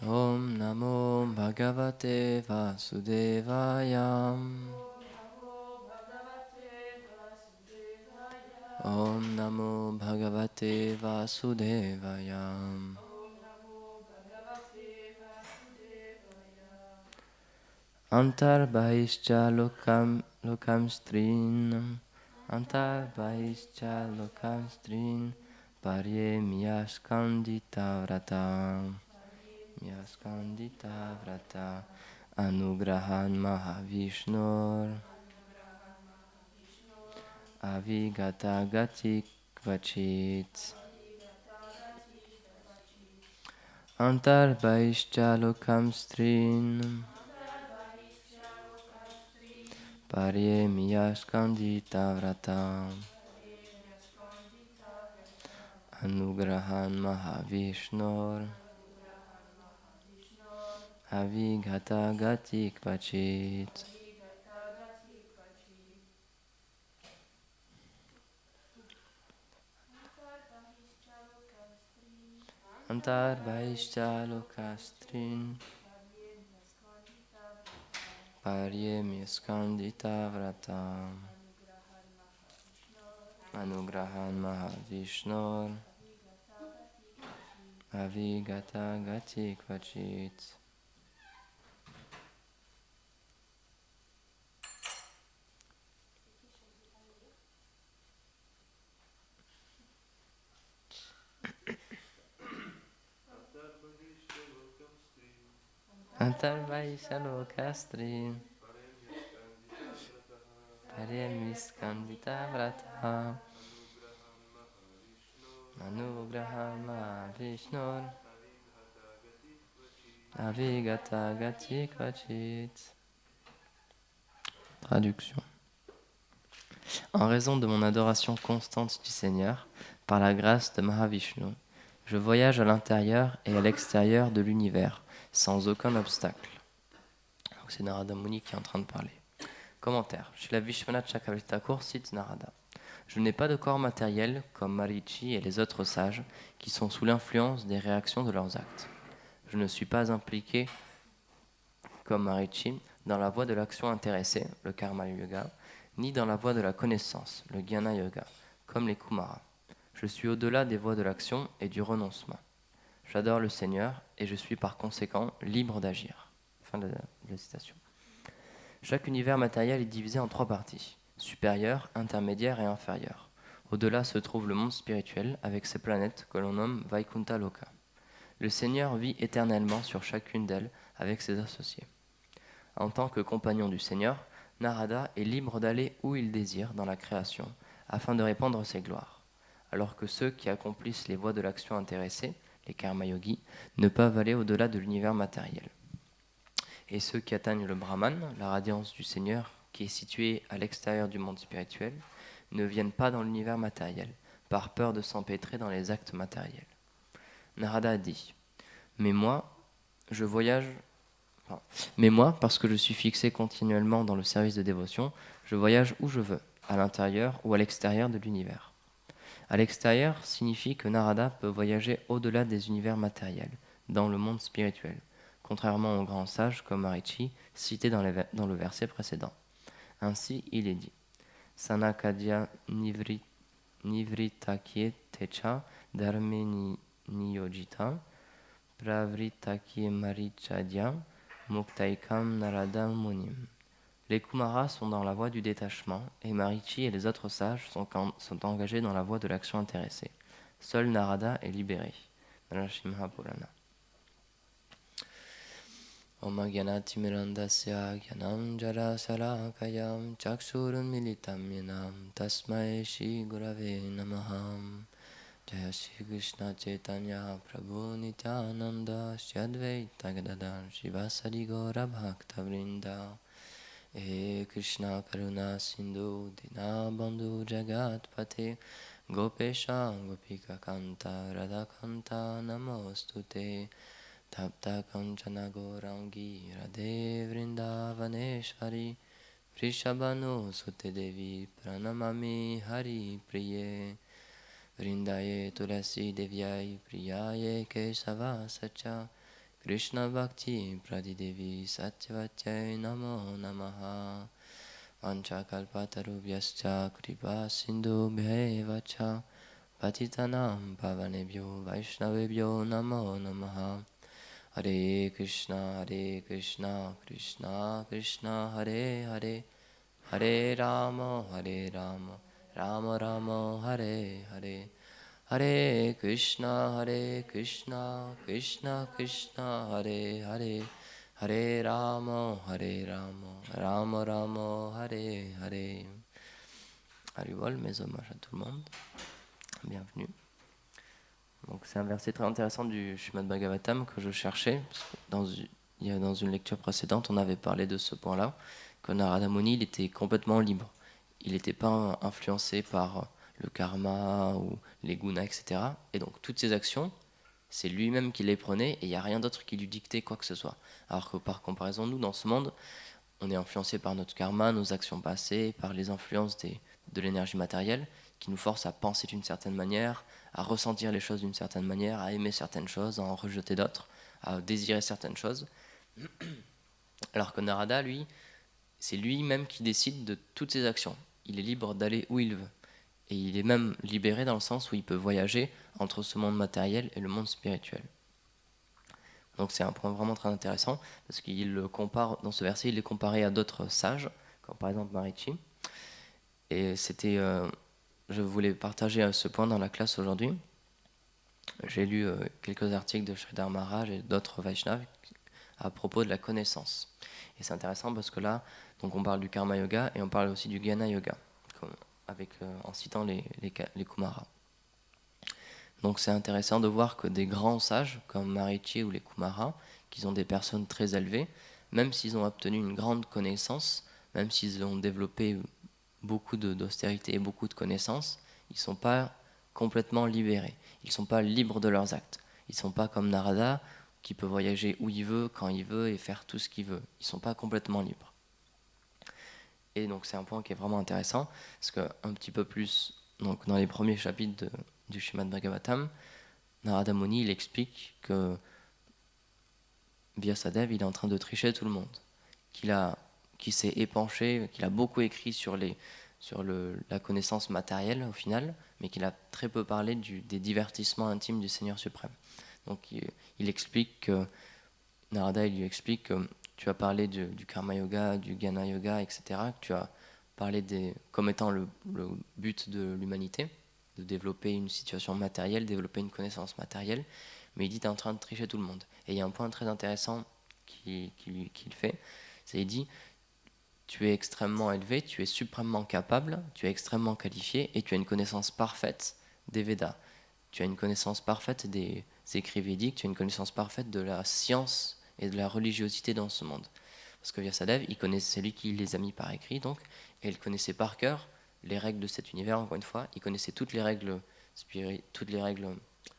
Om Namo Bhagavate Vasudevaya. Om Namo Bhagavate Vasudevaya. Antar Bahischa Lokam Strin. Antar Bahischa Lokam Strin. Parye Miyaskandita Vrata. Miyaskandita Vrata. Anugrahan Mahavishnur. Avigata Gati Kvachit. Antar Bahischa Lokam Strin. Parye Miyaskandita Vrata. Anugrahan Mahavishnur. Avigata Gati Kvachit. Antar Bahischa Lokastrin. Parye Miyaskandita Vrata. Anugrahan Mahavishnur. Avigata Gati Kvachit. Antar Bahischa Lokastrin. Parye Miyaskandita Vrata. Anugrahan Mahavishnur. Avigata Gati Kvachit. Traduction. En raison de mon adoration constante du Seigneur, par la grâce de Mahavishnu, je voyage à l'intérieur et à l'extérieur de l'univers, sans aucun obstacle. Donc c'est Narada Muni qui est en train de parler. Commentaire. Shri Vishwanath Chakravarti Thakur cite Narada. Je n'ai pas de corps matériel comme Marichi et les autres sages qui sont sous l'influence des réactions de leurs actes. Je ne suis pas impliqué comme Marichi dans la voie de l'action intéressée, le Karma Yoga, ni dans la voie de la connaissance, le Jnana Yoga, comme les Kumaras. Je suis au-delà des voies de l'action et du renoncement. J'adore le Seigneur et je suis par conséquent libre d'agir. Fin de la citation. Chaque univers matériel est divisé en 3 parties, supérieur, intermédiaire et inférieur. Au-delà se trouve le monde spirituel avec ses planètes que l'on nomme Vaikuntha Loka. Le Seigneur vit éternellement sur chacune d'elles avec ses associés. En tant que compagnon du Seigneur, Narada est libre d'aller où il désire dans la création, afin de répandre ses gloires, alors que ceux qui accomplissent les voies de l'action intéressée, les karma-yogis, ne peuvent aller au-delà de l'univers matériel. Et ceux qui atteignent le Brahman, la radiance du Seigneur, qui est située à l'extérieur du monde spirituel, ne viennent pas dans l'univers matériel, par peur de s'empêtrer dans les actes matériels. Narada dit « Mais moi, parce que je suis fixé continuellement dans le service de dévotion, je voyage où je veux, à l'intérieur ou à l'extérieur de l'univers. À l'extérieur signifie que Narada peut voyager au-delà des univers matériels, dans le monde spirituel, contrairement aux grands sages comme Marichi, cité dans le verset précédent. Ainsi, il est dit Sanakadya nivritakye techa dharme niyojita pravritakye marichadya Muktaikam Narada Munim. Les Kumaras sont dans la voie du détachement et Marichi et les autres sages sont engagés dans la voie de l'action intéressée. Seul Narada est libéré. Narasimha Purana. Om Gyanati Mirandasya Gyanam Jara Sarakayam Chaksurun Militam Yenam Tasmai Shri Gurave Namaham. Jaya Shri Krishna Chaitanya Prabhu Nityananda Shri Advaita Gadadhar Shivasari Gaura Bhakta Vrinda He Krishna Karuna Sindhu Dina Bandhu Jagat Pate Gopesha Gopika Kanta Radha Kanta Namostute Tapta Kanchana Gaurangi Radhe Vrindavaneshwari Vrishabhanu Sute Devi Pranamami Hari Priye Vrindaye Tulasi Devyai Priyaye Kesava Sacha Krishna Bhakti Pradidevi Satyavatyai Namo Namaha Vanchakalpatarubhyascha Kripa Sindhubhyeva cha Patitanam Pavanebhyo Vaishnavebhyo Namo Namaha Hare Krishna Krishna Krishna Hare Hare Hare Rama Rama Rama Hare Hare Hare Krishna Krishna Krishna Hare Hare Hare Rama Rama Rama Hare Hare. Haribol, mes hommages à tout le monde. Bienvenue. Donc c'est un verset très intéressant du Srimad Bhagavatam que je cherchais. Dans une lecture précédente, on avait parlé de ce point-là, que Narada Muni, il était complètement libre. Il n'était pas influencé par le karma ou les gunas, etc. Et donc toutes ses actions, c'est lui-même qui les prenait et il n'y a rien d'autre qui lui dictait quoi que ce soit. Alors que par comparaison, nous, dans ce monde, on est influencé par notre karma, nos actions passées, par les influences de l'énergie matérielle qui nous forcent à penser d'une certaine manière, à ressentir les choses d'une certaine manière, à aimer certaines choses, à en rejeter d'autres, à désirer certaines choses. Alors que Narada, lui, c'est lui-même qui décide de toutes ses actions. Il est libre d'aller où il veut. Et il est même libéré dans le sens où il peut voyager entre ce monde matériel et le monde spirituel. Donc c'est un point vraiment très intéressant, parce qu'il le compare, dans ce verset, il est comparé à d'autres sages, comme par exemple Marichi. Et je voulais partager ce point dans la classe aujourd'hui. J'ai lu quelques articles de Sridhar Maharaj et d'autres Vaishnavas à propos de la connaissance. Et c'est intéressant parce que là, donc on parle du Karma Yoga et on parle aussi du Jnana Yoga, en citant les Kumaras. Donc c'est intéressant de voir que des grands sages comme Marichi ou les Kumaras, qui sont des personnes très élevées, même s'ils ont obtenu une grande connaissance, même s'ils ont développé beaucoup d'austérité et beaucoup de connaissances, ils ne sont pas complètement libérés. Ils ne sont pas libres de leurs actes. Ils ne sont pas comme Narada, qui peut voyager où il veut, quand il veut et faire tout ce qu'il veut. Ils ne sont pas complètement libres. Et donc c'est un point qui est vraiment intéressant, parce qu'un petit peu plus, donc dans les premiers chapitres du Srimad Bhagavatam, Narada Muni il explique que Vyasadeva il est en train de tricher tout le monde, qu'il s'est épanché, qu'il a beaucoup écrit sur la connaissance matérielle au final, mais qu'il a très peu parlé des divertissements intimes du Seigneur suprême. Donc il explique que Narada il lui explique que tu as parlé du karma yoga, du jnana yoga, etc. Que tu as parlé comme étant le but de l'humanité, de développer une situation matérielle, développer une connaissance matérielle. Mais il dit tu es en train de tricher tout le monde. Et il y a un point très intéressant qu'il fait, c'est il dit tu es extrêmement élevé, tu es suprêmement capable, tu es extrêmement qualifié et tu as une connaissance parfaite des Védas. Tu as une connaissance parfaite des écrits védiques, tu as une connaissance parfaite de la science et de la religiosité dans ce monde. Parce que Vyasadeva, c'est lui qui les a mis par écrit, donc, et il connaissait par cœur les règles de cet univers, encore une fois. Il connaissait toutes les règles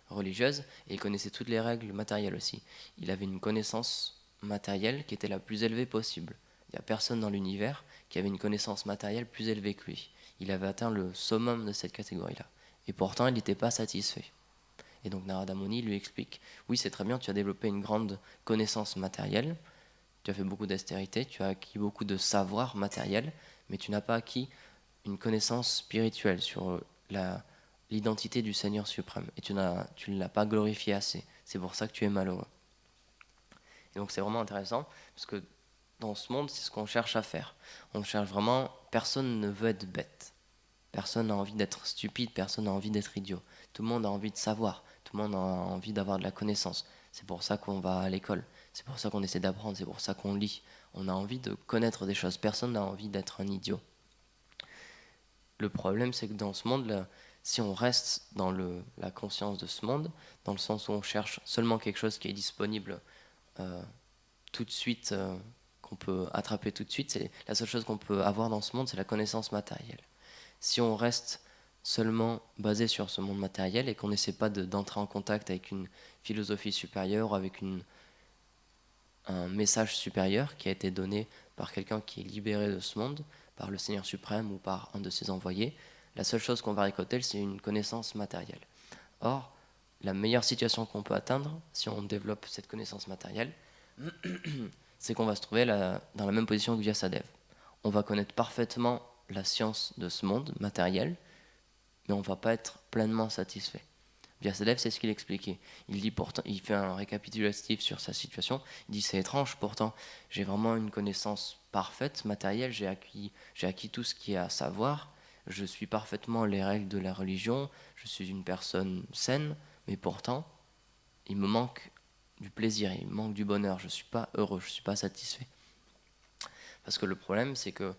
religieuses, et il connaissait toutes les règles matérielles aussi. Il avait une connaissance matérielle qui était la plus élevée possible. Il n'y a personne dans l'univers qui avait une connaissance matérielle plus élevée que lui. Il avait atteint le summum de cette catégorie-là. Et pourtant, il n'était pas satisfait. Et donc Narada Muni lui explique, oui c'est très bien, tu as développé une grande connaissance matérielle, tu as fait beaucoup d'austérité, tu as acquis beaucoup de savoir matériel, mais tu n'as pas acquis une connaissance spirituelle sur l'identité du Seigneur suprême. Et tu ne l'as pas glorifié assez. C'est pour ça que tu es malheureux. Et donc c'est vraiment intéressant, parce que dans ce monde, c'est ce qu'on cherche à faire. On cherche vraiment, personne ne veut être bête. Personne n'a envie d'être stupide, personne n'a envie d'être idiot. Tout le monde a envie de savoir, tout le monde a envie d'avoir de la connaissance. C'est pour ça qu'on va à l'école, c'est pour ça qu'on essaie d'apprendre, c'est pour ça qu'on lit. On a envie de connaître des choses, personne n'a envie d'être un idiot. Le problème, c'est que dans ce monde-là, si on reste dans la conscience de ce monde, dans le sens où on cherche seulement quelque chose qui est disponible tout de suite, qu'on peut attraper tout de suite, c'est la seule chose qu'on peut avoir dans ce monde, c'est la connaissance matérielle. Si on reste seulement basé sur ce monde matériel et qu'on n'essaie pas d'entrer en contact avec une philosophie supérieure, avec un message supérieur qui a été donné par quelqu'un qui est libéré de ce monde, par le Seigneur suprême ou par un de ses envoyés, la seule chose qu'on va récolter, c'est une connaissance matérielle. Or, la meilleure situation qu'on peut atteindre, si on développe cette connaissance matérielle, c'est qu'on va se trouver dans la même position que Vyasadeva. On va connaître parfaitement la science de ce monde matériel, mais on ne va pas être pleinement satisfait. Vyasadeva, c'est ce qu'il expliquait. Il dit pourtant, il fait un récapitulatif sur sa situation. Il dit c'est étrange, pourtant j'ai vraiment une connaissance parfaite matérielle. J'ai acquis tout ce qui est à savoir. Je suis parfaitement les règles de la religion. Je suis une personne saine, mais pourtant il me manque du plaisir, il me manque du bonheur. Je ne suis pas heureux, je ne suis pas satisfait. Parce que le problème, c'est que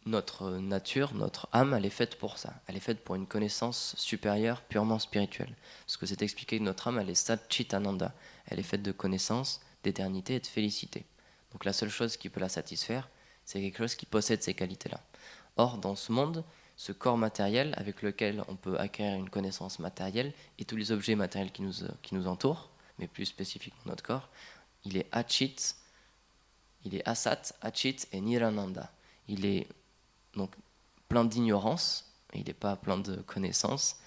notre nature, notre âme, elle est faite pour ça. Elle est faite pour une connaissance supérieure, purement spirituelle. Parce que c'est expliqué que notre âme, elle est Sat Chit Ananda. Elle est faite de connaissance, d'éternité et de félicité. Donc la seule chose qui peut la satisfaire, c'est quelque chose qui possède ces qualités-là. Or, dans ce monde, ce corps matériel avec lequel on peut acquérir une connaissance matérielle et tous les objets matériels qui nous entourent, mais plus spécifiquement notre corps, il est Achit, il est Asat, Achit et Nirananda. Il est donc plein d'ignorance, il n'est pas plein de connaissances,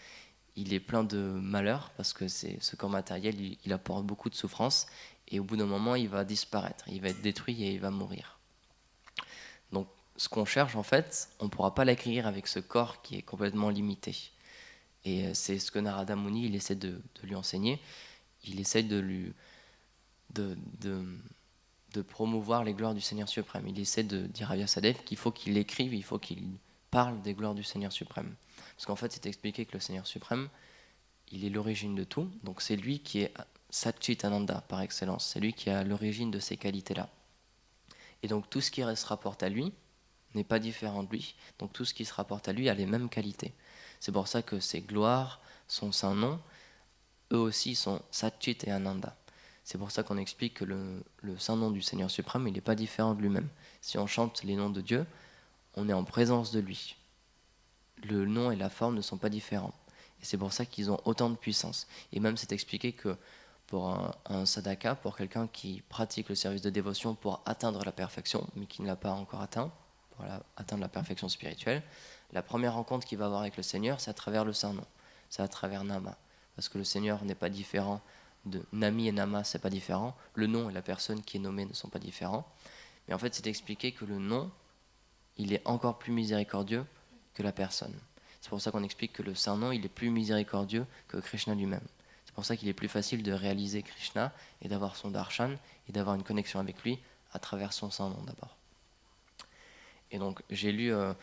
il est plein de malheur parce que ce corps matériel, il apporte beaucoup de souffrance et au bout d'un moment, il va disparaître, il va être détruit et il va mourir. Donc ce qu'on cherche en fait, on ne pourra pas l'acquérir avec ce corps qui est complètement limité. Et c'est ce que Narada Muni, il essaie de lui enseigner. Il essaie de promouvoir les gloires du Seigneur suprême. Il essaie de dire à Vyasadeva qu'il faut qu'il écrive, il faut qu'il parle des gloires du Seigneur suprême. Parce qu'en fait, c'est expliqué que le Seigneur suprême, il est l'origine de tout. Donc c'est lui qui est Satchit Ananda par excellence. C'est lui qui a l'origine de ces qualités-là. Et donc tout ce qui se rapporte à lui n'est pas différent de lui. Donc tout ce qui se rapporte à lui a les mêmes qualités. C'est pour ça que ses gloires, son saint nom, eux aussi sont Satchit et Ananda. C'est pour ça qu'on explique que le saint nom du Seigneur suprême, il n'est pas différent de lui-même. Si on chante les noms de Dieu, on est en présence de lui. Le nom et la forme ne sont pas différents. Et c'est pour ça qu'ils ont autant de puissance. Et même c'est expliqué que pour un sadhaka, pour quelqu'un qui pratique le service de dévotion pour atteindre la perfection, mais qui ne l'a pas encore atteint, pour atteindre la perfection spirituelle, la première rencontre qu'il va avoir avec le Seigneur, c'est à travers le saint nom. C'est à travers Nama. Parce que le Seigneur n'est pas différent de Nami et Nama, c'est pas différent. Le nom et la personne qui est nommée ne sont pas différents. Mais en fait, c'est expliqué que le nom, il est encore plus miséricordieux que la personne. C'est pour ça qu'on explique que le saint nom, il est plus miséricordieux que Krishna lui-même. C'est pour ça qu'il est plus facile de réaliser Krishna et d'avoir son darshan et d'avoir une connexion avec lui à travers son saint nom d'abord. Et donc, j'ai lu un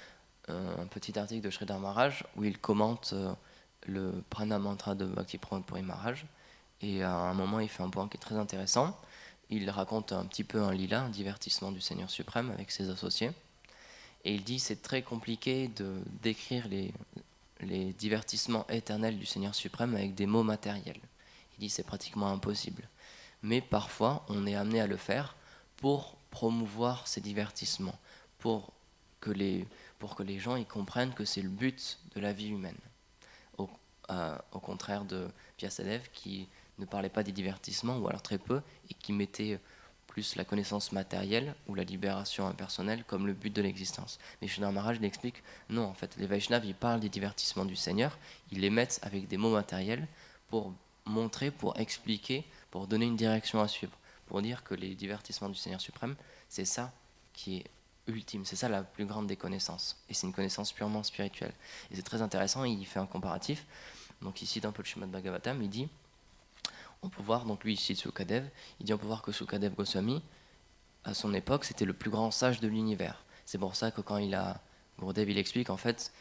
petit article de Sridhar Maharaj où il commente le prana mantra de Bhakti-Pramod Puri Maharaj. Et à un moment, il fait un point qui est très intéressant. Il raconte un petit peu un lila, un divertissement du Seigneur suprême avec ses associés. Et il dit c'est très compliqué de décrire les divertissements éternels du Seigneur suprême avec des mots matériels. Il dit c'est pratiquement impossible. Mais parfois, on est amené à le faire pour promouvoir ces divertissements, pour que les gens y comprennent que c'est le but de la vie humaine. Au contraire de Vyasadeva qui ne parlait pas des divertissements, ou alors très peu, et qui mettait plus la connaissance matérielle ou la libération impersonnelle comme le but de l'existence. Mais Sridhar Maharaj explique, non, en fait, les Vaishnavas, ils parlent des divertissements du Seigneur, ils les mettent avec des mots matériels pour montrer, pour expliquer, pour donner une direction à suivre, pour dire que les divertissements du Seigneur suprême, c'est ça qui est ultime, c'est ça la plus grande des connaissances. Et c'est une connaissance purement spirituelle. Et c'est très intéressant, il fait un comparatif. Donc il cite un peu le Srimad Bhagavatam, il dit, on peut voir, donc lui il cite Sukadev, il dit on peut voir que Sukadev Goswami, à son époque, c'était le plus grand sage de l'univers. C'est pour ça que quand Gurudev il explique, en fait,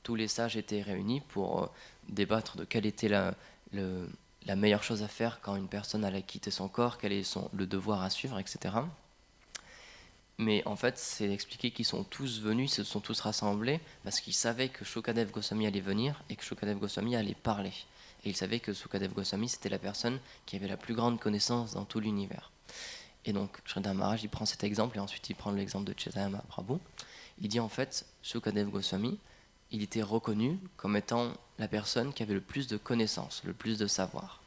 tous les sages étaient réunis pour débattre de quelle était la meilleure chose à faire quand une personne allait quitter son corps, quel est le devoir à suivre, etc. Mais en fait, c'est expliqué qu'ils sont tous venus, ils se sont tous rassemblés parce qu'ils savaient que Shukadev Goswami allait venir et que Shukadev Goswami allait parler. Et ils savaient que Shukadev Goswami, c'était la personne qui avait la plus grande connaissance dans tout l'univers. Et donc, Sridhar Maharaj, il prend cet exemple et ensuite il prend l'exemple de Chaitanya Mahaprabhu. Il dit en fait, Shukadev Goswami, il était reconnu comme étant la personne qui avait le plus de connaissances, le plus de savoir.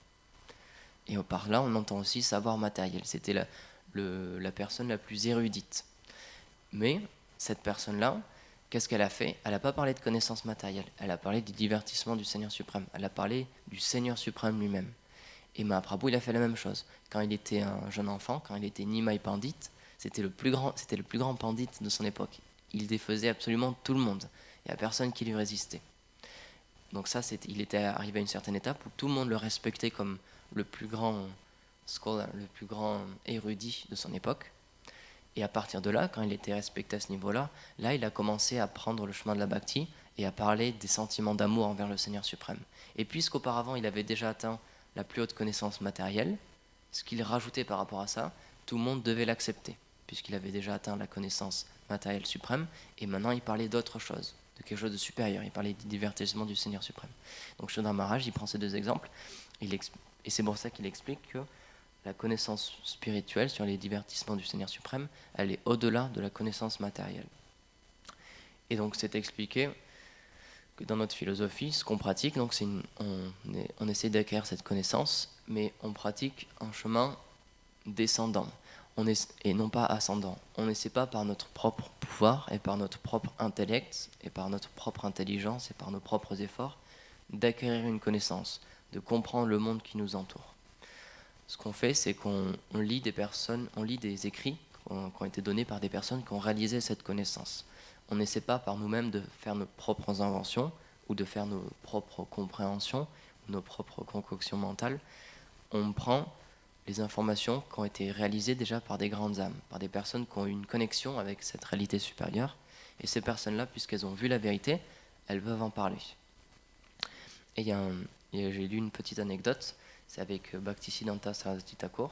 Et par là, on entend aussi savoir matériel. C'était la personne la plus érudite. Mais cette personne-là, qu'est-ce qu'elle a fait? Elle n'a pas parlé de connaissances matérielles, elle a parlé du divertissement du Seigneur suprême, elle a parlé du Seigneur suprême lui-même. Et Mahaprabhu, il a fait la même chose. Quand il était un jeune enfant, quand il était Nimai Pandit, c'était le plus grand pandit de son époque. Il défaisait absolument tout le monde. Il n'y a personne qui lui résistait. Donc ça, il était arrivé à une certaine étape où tout le monde le respectait comme le plus grand scholar, le plus grand érudit de son époque. Et à partir de là, quand il était respecté à ce niveau-là, là, il a commencé à prendre le chemin de la bhakti et à parler des sentiments d'amour envers le Seigneur suprême. Et puisqu'auparavant, il avait déjà atteint la plus haute connaissance matérielle, ce qu'il rajoutait par rapport à ça, tout le monde devait l'accepter, puisqu'il avait déjà atteint la connaissance matérielle suprême, et maintenant il parlait d'autre chose, de quelque chose de supérieur, il parlait du divertissement du Seigneur suprême. Donc Sridhar Maharaj, il prend ces deux exemples, et c'est pour ça qu'il explique que la connaissance spirituelle sur les divertissements du Seigneur suprême, elle est au-delà de la connaissance matérielle. Et donc c'est expliqué que dans notre philosophie, ce qu'on pratique, donc on essaie d'acquérir cette connaissance, mais on pratique un chemin descendant, et non pas ascendant. On n'essaie pas par notre propre pouvoir et par notre propre intellect et par notre propre intelligence et par nos propres efforts d'acquérir une connaissance, de comprendre le monde qui nous entoure. Ce qu'on fait, c'est qu'on lit des écrits qui ont été donnés par des personnes qui ont réalisé cette connaissance. On n'essaie pas par nous-mêmes de faire nos propres inventions ou de faire nos propres compréhensions, nos propres concoctions mentales. On prend les informations qui ont été réalisées déjà par des grandes âmes, par des personnes qui ont eu une connexion avec cette réalité supérieure. Et ces personnes-là, puisqu'elles ont vu la vérité, elles peuvent en parler. Et j'ai lu une petite anecdote, c'est avec Bhaktisiddhanta Saraswati Thakur.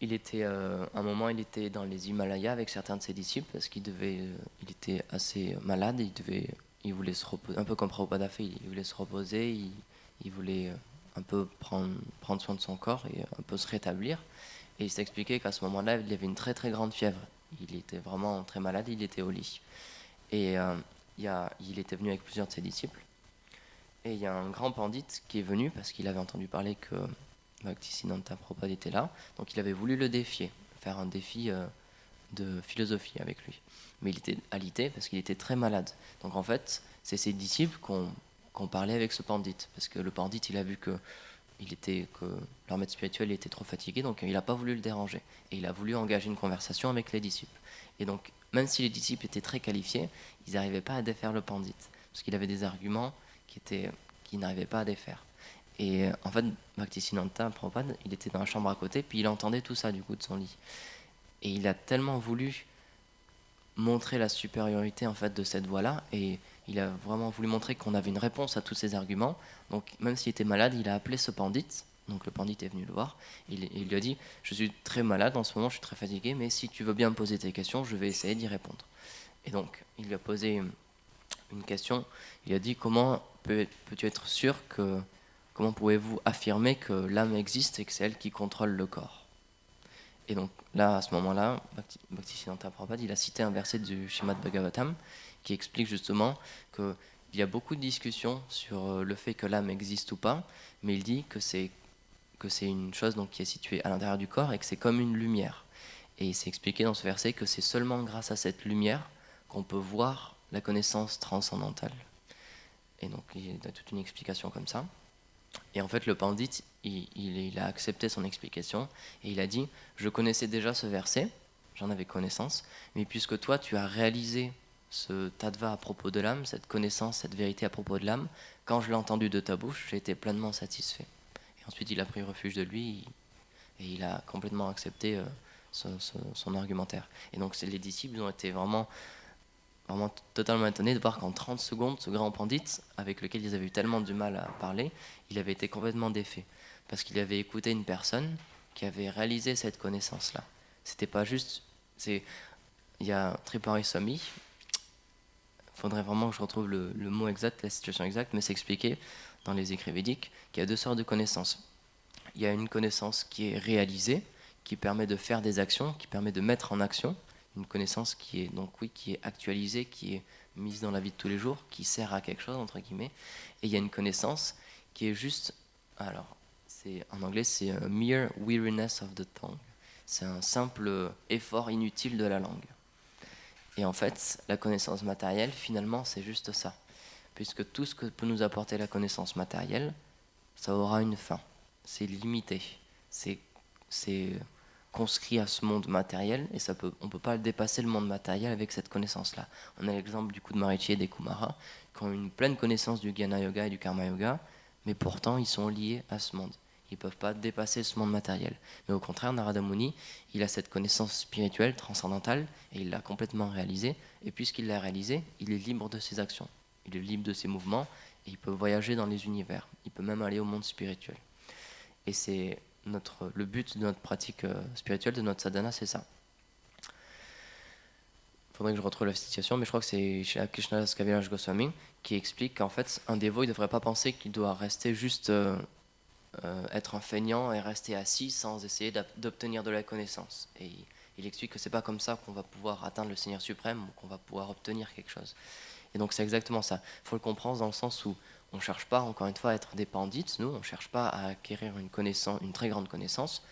À un moment, il était dans les Himalayas avec certains de ses disciples parce il était assez malade, il voulait se reposer, un peu comme Prabhupada a fait, il voulait se reposer, il voulait un peu prendre soin de son corps et un peu se rétablir. Et il s'est expliqué qu'à ce moment-là, il avait une très très grande fièvre. Il était vraiment très malade, il était au lit. Et il était venu avec plusieurs de ses disciples. Et il y a un grand pandit qui est venu parce qu'il avait entendu parler que Bhaktisiddhanta Prabhupada était là. Donc il avait voulu le défier, faire un défi de philosophie avec lui. Mais il était alité parce qu'il était très malade. Donc en fait, c'est ses disciples qu'on parlait avec ce pandit. Parce que le pandit, il a vu que leur maître spirituel était trop fatigué, donc il n'a pas voulu le déranger. Et il a voulu engager une conversation avec les disciples. Et donc, même si les disciples étaient très qualifiés, ils n'arrivaient pas à défaire le pandit. Parce qu'il avait des arguments qu'il n'arrivait pas à défaire. Et en fait, Bhaktisiddhanta Prabhupada, il était dans la chambre à côté, puis il entendait tout ça du coup de son lit. Et il a tellement voulu montrer la supériorité en fait de cette voie-là, et il a vraiment voulu montrer qu'on avait une réponse à tous ces arguments. Donc même s'il était malade, il a appelé ce pandit. Donc le pandit est venu le voir, et il lui a dit: je suis très malade en ce moment, je suis très fatigué, mais si tu veux bien me poser tes questions, je vais essayer d'y répondre. Et donc il lui a posé une question. Il a dit: comment peux-tu être sûr comment pouvez-vous affirmer que l'âme existe et que c'est elle qui contrôle le corps? Et donc là, à ce moment-là, Bhaktisiddhanta Prabhupada, il a cité un verset du Srimad Bhagavatam qui explique justement qu'il y a beaucoup de discussions sur le fait que l'âme existe ou pas, mais il dit que c'est une chose donc, qui est située à l'intérieur du corps et que c'est comme une lumière. Et il s'est expliqué dans ce verset que c'est seulement grâce à cette lumière qu'on peut voir la connaissance transcendantale. Et donc il y a toute une explication comme ça. Et en fait, le pandit, il a accepté son explication et il a dit: je connaissais déjà ce verset, j'en avais connaissance, mais puisque toi, tu as réalisé ce tattva à propos de l'âme, cette connaissance, cette vérité à propos de l'âme, quand je l'ai entendu de ta bouche, j'ai été pleinement satisfait. Et ensuite, il a pris refuge de lui et il a complètement accepté son argumentaire. Et donc, les disciples ont été vraiment totalement étonné de voir qu'en 30 secondes, ce grand pandit, avec lequel ils avaient eu tellement du mal à parler, il avait été complètement défait. Parce qu'il avait écouté une personne qui avait réalisé cette connaissance-là. C'était pas juste. Il y a Tripari Swami, il faudrait vraiment que je retrouve le mot exact, la situation exacte, mais c'est expliqué dans les écrits védiques qu'il y a deux sortes de connaissances. Il y a une connaissance qui est réalisée, qui permet de faire des actions, qui permet de mettre en action, une connaissance qui est actualisée, qui est mise dans la vie de tous les jours, qui sert à quelque chose, entre guillemets. Et il y a une connaissance qui est juste, alors, en anglais, c'est a mere weariness of the tongue. C'est un simple effort inutile de la langue. Et en fait, la connaissance matérielle, finalement, c'est juste ça. Puisque tout ce que peut nous apporter la connaissance matérielle, ça aura une fin. C'est limité. C'est conscrit à ce monde matériel et on ne peut pas dépasser le monde matériel avec cette connaissance-là. On a l'exemple du coup de Marichi et des Kumara qui ont une pleine connaissance du Jnana Yoga et du Karma Yoga, mais pourtant ils sont liés à ce monde. Ils ne peuvent pas dépasser ce monde matériel. Mais au contraire, Narada Muni, il a cette connaissance spirituelle, transcendantale, et il l'a complètement réalisée. Et puisqu'il l'a réalisée, il est libre de ses actions. Il est libre de ses mouvements, et il peut voyager dans les univers. Il peut même aller au monde spirituel. Et c'est le but de notre pratique spirituelle, de notre sadhana, c'est ça. Il faudrait que je retrouve la situation, mais je crois que c'est chez Krishnadas Kaviraj Goswami qui explique qu'en fait, un dévot, il ne devrait pas penser qu'il doit rester juste être un feignant et rester assis sans essayer d'obtenir de la connaissance. Et il explique que c'est pas comme ça qu'on va pouvoir atteindre le Seigneur suprême ou qu'on va pouvoir obtenir quelque chose. Et donc c'est exactement ça. Il faut le comprendre dans le sens où on ne cherche pas, encore une fois, à être des pandits, nous, on ne cherche pas à acquérir une très grande connaissance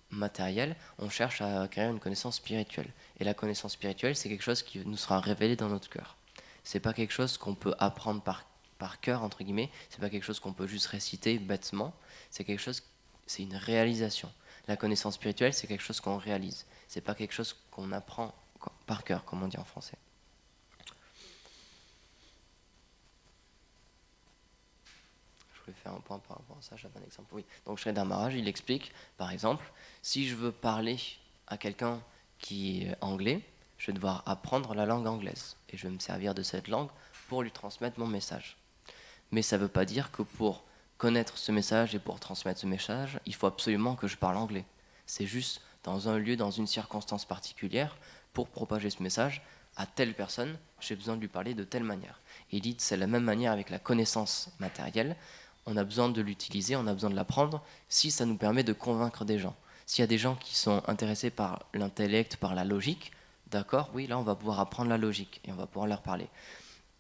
matérielle, on cherche à acquérir une connaissance spirituelle. Et la connaissance spirituelle, c'est quelque chose qui nous sera révélé dans notre cœur. C'est pas quelque chose qu'on peut apprendre par cœur, entre guillemets, c'est pas quelque chose qu'on peut juste réciter bêtement, c'est une réalisation. La connaissance spirituelle, c'est quelque chose qu'on réalise. C'est pas quelque chose qu'on apprend par cœur, comme on dit en français. Je voulais faire un point par rapport à ça, j'avais un exemple. Oui. Donc Sridhar Maharaj, il explique, par exemple, si je veux parler à quelqu'un qui est anglais, je vais devoir apprendre la langue anglaise. Et je vais me servir de cette langue pour lui transmettre mon message. Mais ça ne veut pas dire que pour connaître ce message et pour transmettre ce message, il faut absolument que je parle anglais. C'est juste dans un lieu, dans une circonstance particulière, pour propager ce message à telle personne, j'ai besoin de lui parler de telle manière. Et il dit que c'est la même manière avec la connaissance matérielle. On a besoin de l'utiliser, on a besoin de l'apprendre si ça nous permet de convaincre des gens. S'il y a des gens qui sont intéressés par l'intellect, par la logique, d'accord, oui, là on va pouvoir apprendre la logique et on va pouvoir leur parler.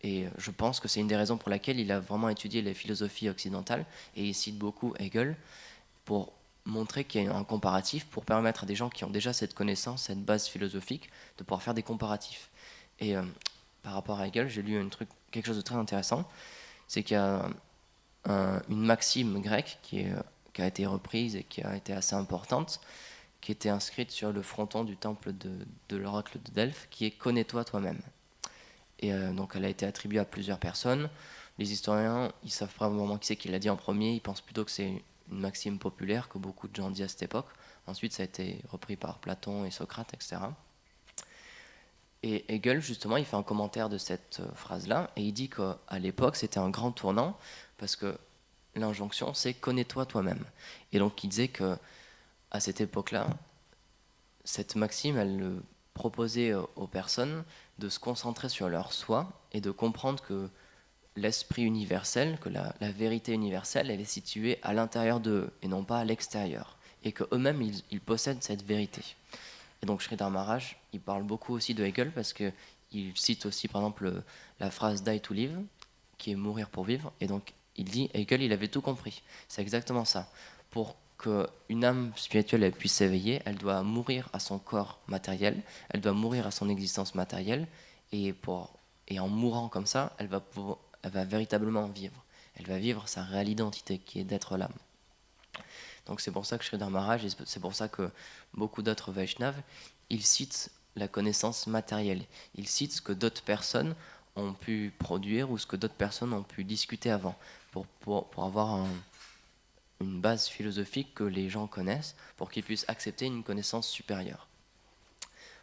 Et je pense que c'est une des raisons pour laquelle il a vraiment étudié les philosophies occidentales et il cite beaucoup Hegel pour montrer qu'il y a un comparatif, pour permettre à des gens qui ont déjà cette connaissance, cette base philosophique, de pouvoir faire des comparatifs. Et par rapport à Hegel, j'ai lu quelque chose de très intéressant, c'est qu'il y a une maxime grecque qui a été reprise et qui a été assez importante, qui était inscrite sur le fronton du temple de l'oracle de Delphes, qui est « Connais-toi toi-même ». Et donc elle a été attribuée à plusieurs personnes. Les historiens, ils savent pas vraiment qui c'est qui l'a dit en premier, ils pensent plutôt que c'est une maxime populaire que beaucoup de gens disent à cette époque. Ensuite, ça a été repris par Platon et Socrate, etc. Et Hegel, justement, il fait un commentaire de cette phrase-là, et il dit qu'à l'époque, c'était un grand tournant, parce que l'injonction, c'est « connais-toi toi-même ». Et donc, il disait qu'à cette époque-là, cette maxime, elle proposait aux personnes de se concentrer sur leur soi et de comprendre que l'esprit universel, que la vérité universelle, elle est située à l'intérieur d'eux et non pas à l'extérieur. Et qu'eux-mêmes, ils possèdent cette vérité. Et donc Sridhar Maharaj, il parle beaucoup aussi de Hegel parce qu'il cite aussi par exemple la phrase Die to live, qui est mourir pour vivre. Et donc il dit, Hegel, il avait tout compris. C'est exactement ça. Pour qu'une âme spirituelle elle puisse s'éveiller, elle doit mourir à son corps matériel, elle doit mourir à son existence matérielle, et en mourant comme ça, elle va véritablement vivre. Elle va vivre sa réelle identité, qui est d'être l'âme. Donc c'est pour ça que Sridhar Maharaj, et c'est pour ça que beaucoup d'autres Vaishnavas, ils citent la connaissance matérielle. Ils citent ce que d'autres personnes ont pu produire ou ce que d'autres personnes ont pu discuter avant, pour avoir une base philosophique que les gens connaissent, pour qu'ils puissent accepter une connaissance supérieure.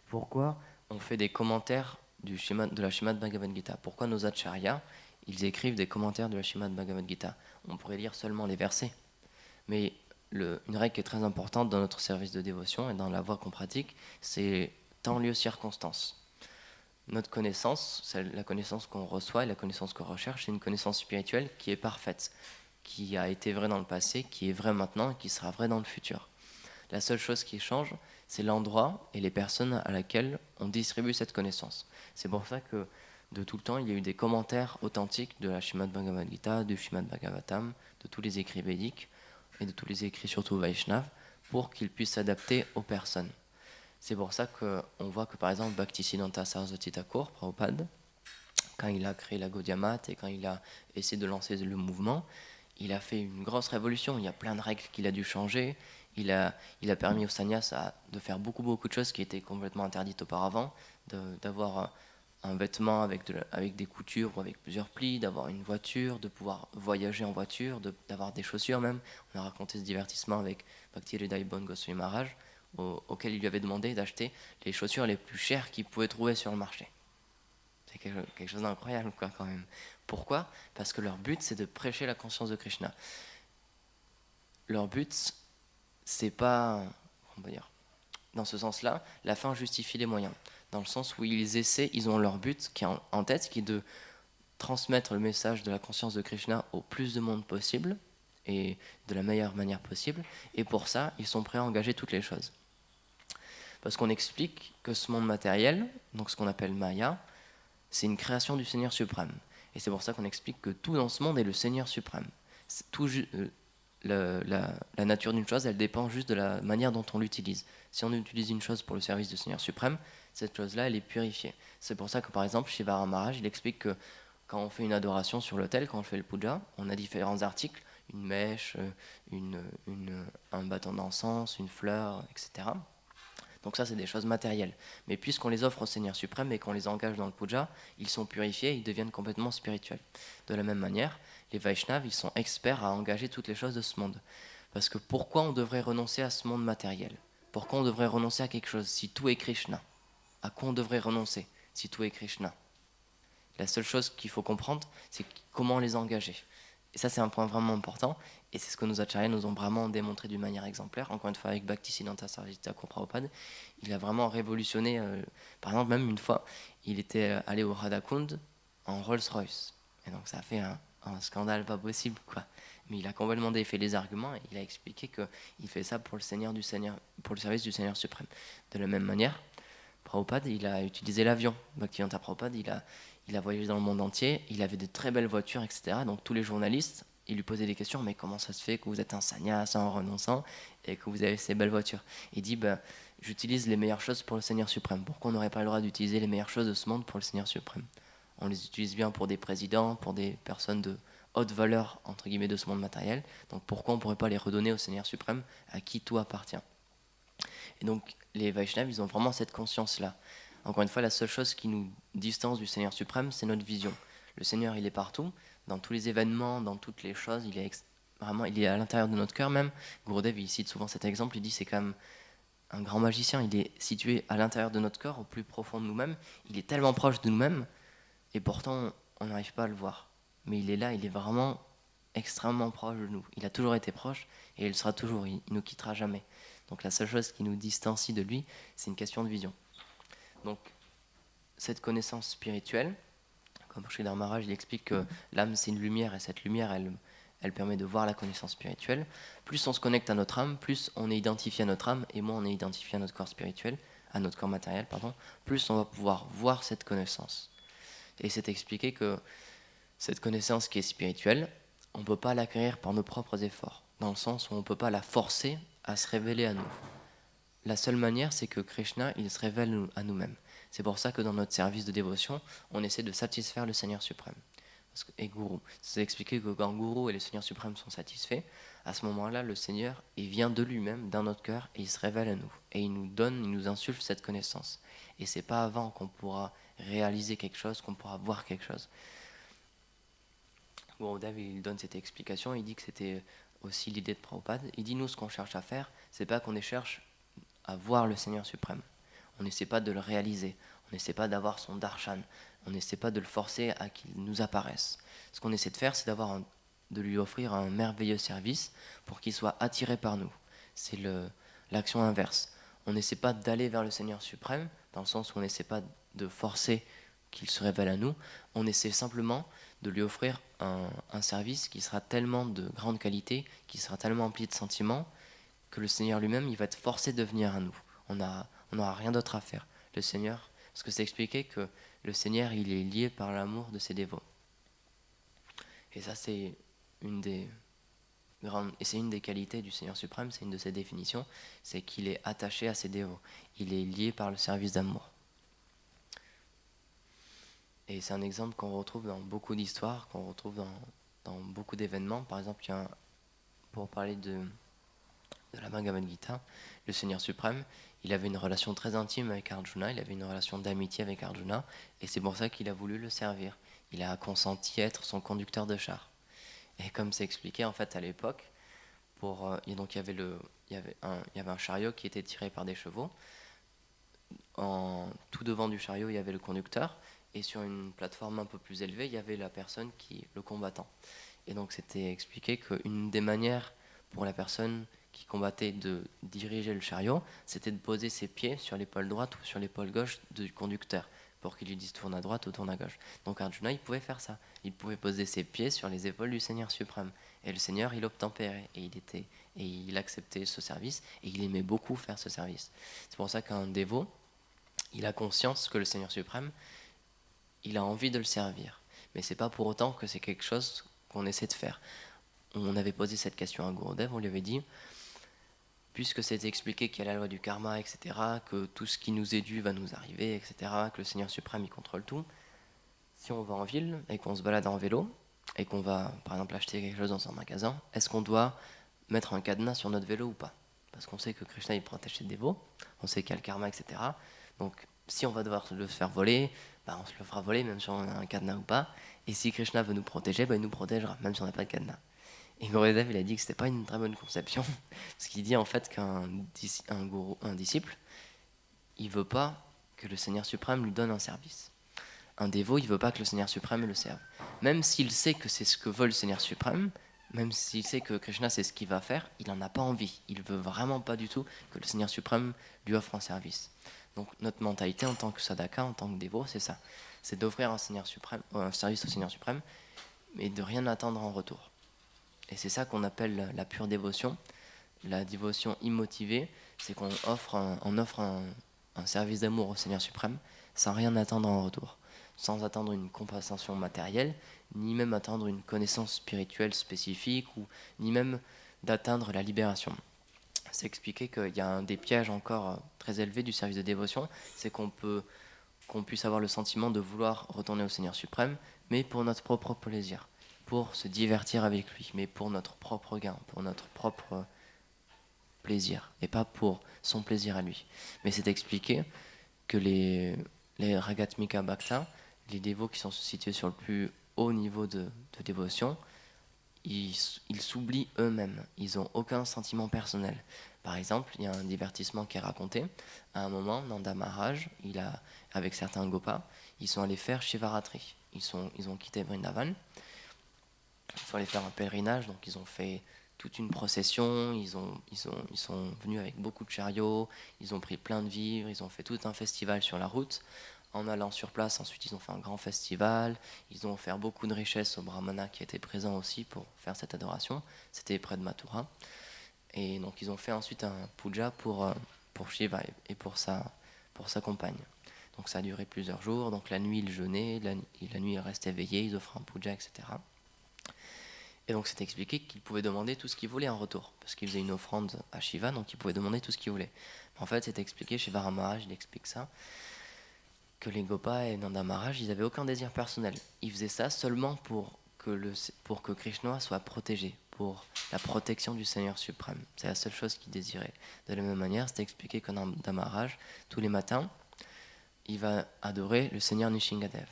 Pourquoi on fait des commentaires de la Srimad Bhagavad Gita? Pourquoi nos acharyas, ils écrivent des commentaires de la Srimad Bhagavad Gita? On pourrait lire seulement les versets. Mais une règle qui est très importante dans notre service de dévotion et dans la voie qu'on pratique, c'est temps, lieu, circonstance. Notre connaissance, la connaissance qu'on reçoit et la connaissance qu'on recherche, c'est une connaissance spirituelle qui est parfaite, qui a été vraie dans le passé, qui est vraie maintenant et qui sera vraie dans le futur. La seule chose qui change, c'est l'endroit et les personnes à laquelle on distribue cette connaissance. C'est pour ça que de tout le temps, il y a eu des commentaires authentiques de la Srimad Bhagavad Gita, du Srimad Bhagavatam, de tous les écrits védiques et de tous les écrits surtout Vaishnav, pour qu'ils puissent s'adapter aux personnes. C'est pour ça qu'on voit que par exemple Bhaktisiddhanta Saraswati Thakur, Prabhupada, quand il a créé la Gaudiya Math et quand il a essayé de lancer le mouvement, il a fait une grosse révolution. Il y a plein de règles qu'il a dû changer. Il a permis aux sannyas de faire beaucoup de choses qui étaient complètement interdites auparavant, d'avoir un vêtement avec des coutures ou avec plusieurs plis, d'avoir une voiture, de pouvoir voyager en voiture, d'avoir des chaussures même. On a raconté ce divertissement avec Bhakti-Hridaya Bon Goswami Maharaj, auquel il lui avait demandé d'acheter les chaussures les plus chères qu'il pouvait trouver sur le marché. C'est quelque chose d'incroyable quoi, quand même. Pourquoi ? Parce que leur but, c'est de prêcher la conscience de Krishna. Leur but, c'est pas, on va dire, dans ce sens-là, la fin justifie les moyens. Dans le sens où ils ont leur but qui est en tête, qui est de transmettre le message de la conscience de Krishna au plus de monde possible et de la meilleure manière possible. Et pour ça, ils sont prêts à engager toutes les choses. Parce qu'on explique que ce monde matériel, donc ce qu'on appelle Maya, c'est une création du Seigneur suprême. Et c'est pour ça qu'on explique que tout dans ce monde est le Seigneur suprême. La nature d'une chose, elle dépend juste de la manière dont on l'utilise. Si on utilise une chose pour le service du Seigneur suprême, cette chose-là, elle est purifiée. C'est pour ça que, par exemple, Shivara Maharaj, il explique que quand on fait une adoration sur l'autel, quand on fait le puja, on a différents articles, une mèche, un bâton d'encens, une fleur, etc. Donc ça, c'est des choses matérielles. Mais puisqu'on les offre au Seigneur suprême et qu'on les engage dans le puja, ils sont purifiés, ils deviennent complètement spirituels. De la même manière, les Vaishnavas, ils sont experts à engager toutes les choses de ce monde. Parce que pourquoi on devrait renoncer à ce monde matériel ? Pourquoi on devrait renoncer à quelque chose si tout est Krishna ? À quoi on devrait renoncer si tout est Krishna ? La seule chose qu'il faut comprendre, c'est comment les engager. Et ça, c'est un point vraiment important. Et c'est ce que nos acharyas nous ont vraiment démontré d'une manière exemplaire. Encore une fois, avec Bhaktisiddhanta Saraswati Thakur Prabhupada, il a vraiment révolutionné. Par exemple, même une fois, il était allé au Radhakund en Rolls-Royce. Et donc, ça a fait un scandale pas possible, quoi. Mais il a complètement défait les arguments et il a expliqué qu'il fait ça pour le service du Seigneur suprême. De la même manière, Prabhupada, il a utilisé l'avion. Bhaktivedanta Prabhupada, il a voyagé dans le monde entier, il avait de très belles voitures, etc. Donc tous les journalistes, ils lui posaient des questions, mais comment ça se fait que vous êtes un sannyas en renonçant et que vous avez ces belles voitures ? Il dit, j'utilise les meilleures choses pour le Seigneur suprême. Pourquoi on n'aurait pas le droit d'utiliser les meilleures choses de ce monde pour le Seigneur suprême ? On les utilise bien pour des présidents, pour des personnes de haute valeur, entre guillemets, de ce monde matériel. Donc pourquoi on ne pourrait pas les redonner au Seigneur suprême, à qui tout appartient ? Et donc les Vaishnavas, ils ont vraiment cette conscience-là. Encore une fois, la seule chose qui nous distance du Seigneur suprême, c'est notre vision. Le Seigneur, il est partout, dans tous les événements, dans toutes les choses, vraiment, il est à l'intérieur de notre cœur même. Gurudev, il cite souvent cet exemple, il dit c'est quand même un grand magicien, il est situé à l'intérieur de notre corps, au plus profond de nous-mêmes, il est tellement proche de nous-mêmes, et pourtant on n'arrive pas à le voir. Mais il est là, il est vraiment extrêmement proche de nous. Il a toujours été proche, et il sera toujours, il ne nous quittera jamais. Donc la seule chose qui nous distancie de lui, c'est une question de vision. Donc cette connaissance spirituelle, comme Sridhar Maharaj, il explique que l'âme c'est une lumière et cette lumière elle permet de voir la connaissance spirituelle. Plus on se connecte à notre âme, plus on est identifié à notre âme et moins on est identifié à notre corps spirituel, à notre corps matériel, plus on va pouvoir voir cette connaissance. Et c'est expliqué que cette connaissance qui est spirituelle, on ne peut pas l'acquérir par nos propres efforts, dans le sens où on ne peut pas la forcer à se révéler à nous. La seule manière, c'est que Krishna, il se révèle à nous-mêmes. C'est pour ça que dans notre service de dévotion, on essaie de satisfaire le Seigneur suprême. Et Guru. C'est expliqué que quand Guru et le Seigneur suprême sont satisfaits, à ce moment-là, le Seigneur, il vient de lui-même, dans notre cœur, et il se révèle à nous. Et il nous donne, il nous insuffle cette connaissance. Et c'est pas avant qu'on pourra réaliser quelque chose, qu'on pourra voir quelque chose. Gurudev, il donne cette explication, il dit que c'était aussi l'idée de Prabhupada. Il dit, nous, ce qu'on cherche à faire, c'est pas qu'on cherche à voir le Seigneur suprême. On n'essaie pas de le réaliser, on n'essaie pas d'avoir son darshan, on n'essaie pas de le forcer à qu'il nous apparaisse. Ce qu'on essaie de faire, c'est de lui offrir un merveilleux service pour qu'il soit attiré par nous. C'est l'action inverse. On n'essaie pas d'aller vers le Seigneur suprême, dans le sens où on n'essaie pas de forcer qu'il se révèle à nous, on essaie simplement de lui offrir un service qui sera tellement de grande qualité, qui sera tellement empli de sentiments, que le Seigneur lui-même, il va être forcé de venir à nous. On n'aura rien d'autre à faire. Le Seigneur, parce que c'est expliqué que le Seigneur, il est lié par l'amour de ses dévots. Et ça, c'est une des et c'est une des qualités du Seigneur suprême, c'est une de ses définitions, c'est qu'il est attaché à ses dévots. Il est lié par le service d'amour. Et c'est un exemple qu'on retrouve dans beaucoup d'histoires, qu'on retrouve dans beaucoup d'événements. Par exemple, pour parler de la Bhagavad Gita, le Seigneur suprême, il avait une relation très intime avec Arjuna, il avait une relation d'amitié avec Arjuna, et c'est pour ça qu'il a voulu le servir. Il a consenti à être son conducteur de char. Et comme c'est expliqué en fait à l'époque, et donc il y avait un chariot qui était tiré par des chevaux. Tout devant du chariot, il y avait le conducteur, et sur une plateforme un peu plus élevée, il y avait le combattant. Et donc c'était expliqué qu'une des manières pour la personne qui combattait de diriger le chariot, c'était de poser ses pieds sur l'épaule droite ou sur l'épaule gauche du conducteur, pour qu'il lui dise tourne à droite ou tourne à gauche. Donc Arjuna, il pouvait faire ça. Il pouvait poser ses pieds sur les épaules du Seigneur suprême. Et le Seigneur, il obtempérait, et il acceptait ce service, et il aimait beaucoup faire ce service. C'est pour ça qu'un dévot, il a conscience que le Seigneur suprême, il a envie de le servir. Mais c'est pas pour autant que c'est quelque chose qu'on essaie de faire. On avait posé cette question à Gurudev, on lui avait dit, puisque c'est expliqué qu'il y a la loi du karma, etc., que tout ce qui nous est dû va nous arriver, etc., que le Seigneur suprême, il contrôle tout, si on va en ville et qu'on se balade en vélo, et qu'on va, par exemple, acheter quelque chose dans un magasin, est-ce qu'on doit mettre un cadenas sur notre vélo ou pas? Parce qu'on sait que Krishna, il protège ses dévots, on sait qu'il y a le karma, etc. Donc, si on va devoir le faire voler, bah, on se le fera voler, même si on a un cadenas ou pas. Et si Krishna veut nous protéger, bah, il nous protégera, même si on n'a pas de cadenas. Et Gurudev, il a dit que c'était pas une très bonne conception, parce qu'il dit en fait un disciple, il veut pas que le Seigneur suprême lui donne un service. Un dévot, il veut pas que le Seigneur suprême le serve. Même s'il sait que c'est ce que veut le Seigneur suprême, même s'il sait que Krishna c'est ce qu'il va faire, il n'en a pas envie. Il veut vraiment pas du tout que le Seigneur suprême lui offre un service. Donc notre mentalité en tant que sadhaka, en tant que dévot, c'est ça. C'est d'offrir un service au Seigneur suprême, mais de rien attendre en retour. Et c'est ça qu'on appelle la pure dévotion. La dévotion immotivée, c'est qu'on offre un service d'amour au Seigneur suprême sans rien attendre en retour, sans attendre une compensation matérielle, ni même attendre une connaissance spirituelle spécifique, ou ni même d'atteindre la libération. C'est expliqué qu'il y a un des pièges encore très élevés du service de dévotion, c'est qu'on puisse avoir le sentiment de vouloir retourner au Seigneur suprême, mais pour notre propre plaisir, pour se divertir avec lui, mais pour notre propre gain, pour notre propre plaisir, et pas pour son plaisir à lui. Mais c'est expliqué que les Ragatmika Bhakta, les dévots qui sont situés sur le plus haut niveau de dévotion, ils s'oublient eux-mêmes, ils n'ont aucun sentiment personnel. Par exemple, il y a un divertissement qui est raconté. À un moment, Nanda Maharaj, avec certains Gopas, ils sont allés faire Shivaratri. Ils ont quitté Vrindavan, ils sont allés faire un pèlerinage, donc ils ont fait toute une procession, ils sont venus avec beaucoup de chariots, ils ont pris plein de vivres, ils ont fait tout un festival sur la route. En allant sur place, ensuite ils ont fait un grand festival, ils ont offert beaucoup de richesses aux brahmanas qui étaient présents aussi pour faire cette adoration. C'était près de Mathura. Et donc ils ont fait ensuite un puja pour Shiva et pour sa compagne. Donc ça a duré plusieurs jours, donc la nuit ils jeûnaient, la nuit ils restaient éveillés, ils offraient un puja, etc. Et donc c'est expliqué qu'ils pouvaient demander tout ce qu'ils voulaient en retour, parce qu'ils faisaient une offrande à Shiva, donc ils pouvaient demander tout ce qu'ils voulaient. En fait c'est expliqué, Shiva Maharaj il explique ça, que les Gopas et Nanda Maharaj, ils n'avaient aucun désir personnel. Ils faisaient ça seulement pour que Krishna soit protégé, pour la protection du Seigneur suprême. C'est la seule chose qu'ils désiraient. De la même manière, c'est expliqué que Nanda Maharaj, tous les matins, il va adorer le Seigneur Nishingadev.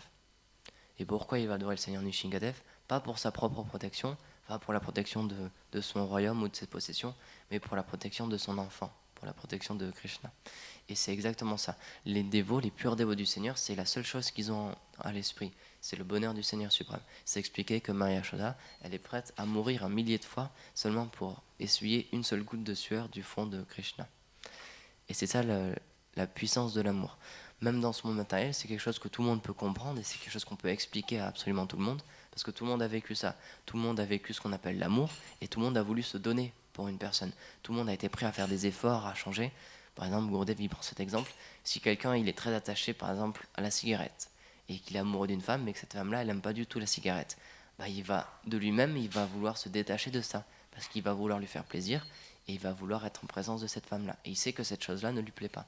Et pourquoi il va adorer le Seigneur Nishingadev? Pas pour sa propre protection, pas pour la protection de son royaume ou de ses possessions, mais pour la protection de son enfant, pour la protection de Krishna. Et c'est exactement ça. Les dévots, les purs dévots du Seigneur, c'est la seule chose qu'ils ont à l'esprit. C'est le bonheur du Seigneur suprême. C'est expliqué que Maria Yashoda, elle est prête à mourir 1 000 de fois seulement pour essuyer une seule goutte de sueur du front de Krishna. Et c'est ça la puissance de l'amour. Même dans ce monde matériel, c'est quelque chose que tout le monde peut comprendre et c'est quelque chose qu'on peut expliquer à absolument tout le monde parce que tout le monde a vécu ça. Tout le monde a vécu ce qu'on appelle l'amour et tout le monde a voulu se donner pour une personne. Tout le monde a été prêt à faire des efforts, à changer. Par exemple, Gurudev, il prend cet exemple. Si quelqu'un il est très attaché, par exemple, à la cigarette et qu'il est amoureux d'une femme, mais que cette femme-là, elle n'aime pas du tout la cigarette, bah, de lui-même, il va vouloir se détacher de ça parce qu'il va vouloir lui faire plaisir et il va vouloir être en présence de cette femme-là. Et il sait que cette chose-là ne lui plaît pas.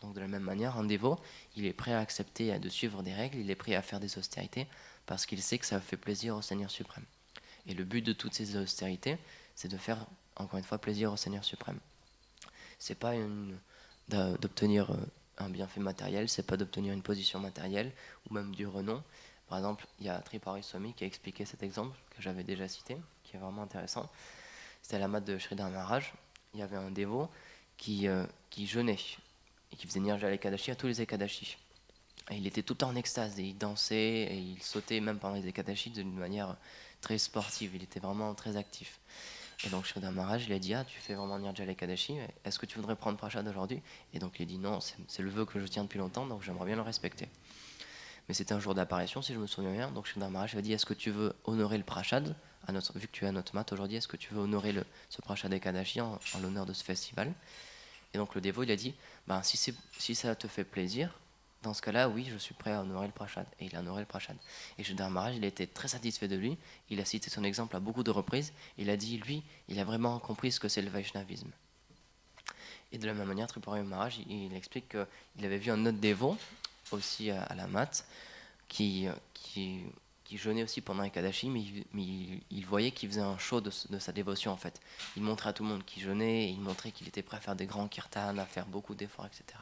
Donc de la même manière, un dévot, il est prêt à accepter de suivre des règles, il est prêt à faire des austérités parce qu'il sait que ça fait plaisir au Seigneur suprême. Et le but de toutes ces austérités, c'est de faire, encore une fois, plaisir au Seigneur suprême. C'est pas d'obtenir un bienfait matériel, c'est pas d'obtenir une position matérielle ou même du renom. Par exemple, il y a Tripari Swami qui a expliqué cet exemple que j'avais déjà cité, qui est vraiment intéressant. C'était à la mat de Sridhar Maharaj. Il y avait un dévot qui jeûnait et qui faisait Nirjala Ekadashi à tous les Ekadashi. Et il était tout le temps en extase et il dansait et il sautait même pendant les Ekadashi d'une manière très sportive. Il était vraiment très actif. Et donc Sridhar Maharaj, il a dit tu fais vraiment Nirjala Ekadashi, est-ce que tu voudrais prendre Prashad aujourd'hui? Et donc il a dit non, c'est le vœu que je tiens depuis longtemps, donc j'aimerais bien le respecter. Mais c'était un jour d'apparition, si je me souviens bien. Donc Sridhar Maharaj a dit est-ce que tu veux honorer le Prashad vu que tu es à notre mat aujourd'hui, est-ce que tu veux honorer ce Prashad Ekadashi en l'honneur de ce festival? Et donc le dévot, il a dit si ça te fait plaisir, dans ce cas-là, oui, je suis prêt à honorer le Prashad. Et il a honoré le Prashad. Et Sridhar Maharaj, il était très satisfait de lui. Il a cité son exemple à beaucoup de reprises. Il a dit, lui, il a vraiment compris ce que c'est le Vaishnavisme. Et de la même manière, Tripurari Maharaj, il explique qu'il avait vu un autre dévot, aussi à la mat, qui jeûnait aussi pendant Ekadashi, mais il voyait qu'il faisait un show de sa dévotion en fait. Il montrait à tout le monde qu'il jeûnait, et il montrait qu'il était prêt à faire des grands kirtans, à faire beaucoup d'efforts, etc.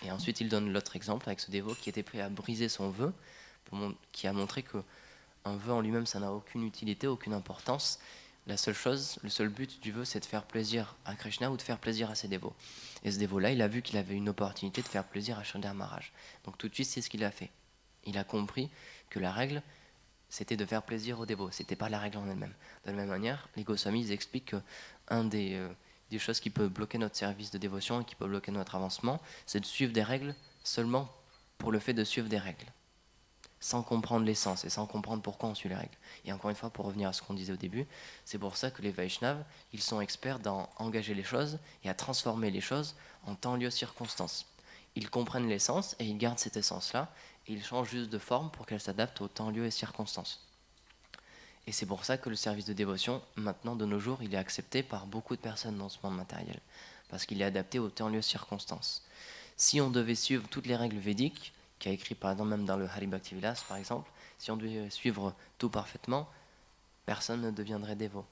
Et ensuite, il donne l'autre exemple avec ce dévot qui était prêt à briser son vœu, qui a montré qu'un vœu en lui-même, ça n'a aucune utilité, aucune importance. La seule chose, le seul but du vœu, c'est de faire plaisir à Krishna ou de faire plaisir à ses dévots. Et ce dévot-là, il a vu qu'il avait une opportunité de faire plaisir à Sridhar Maharaj. Donc tout de suite, c'est ce qu'il a fait. Il a compris que la règle, c'était de faire plaisir aux dévots. C'était pas la règle en elle-même. De la même manière, les Goswamis ils expliquent qu'un des choses qui peut bloquer notre service de dévotion et qui peut bloquer notre avancement, c'est de suivre des règles seulement pour le fait de suivre des règles, sans comprendre l'essence et sans comprendre pourquoi on suit les règles. Et encore une fois, pour revenir à ce qu'on disait au début, c'est pour ça que les Vaishnavas, ils sont experts dans engager les choses et à transformer les choses en temps, lieu, circonstance. Ils comprennent l'essence et ils gardent cette essence-là, et ils changent juste de forme pour qu'elle s'adapte au temps, lieu et circonstances. Et c'est pour ça que le service de dévotion, maintenant, de nos jours, il est accepté par beaucoup de personnes dans ce monde matériel, parce qu'il est adapté au temps, lieu, circonstances. Si on devait suivre toutes les règles védiques, qui a écrit par exemple même dans le Hari Bhakti Vilas par exemple, si on devait suivre tout parfaitement, personne ne deviendrait dévot.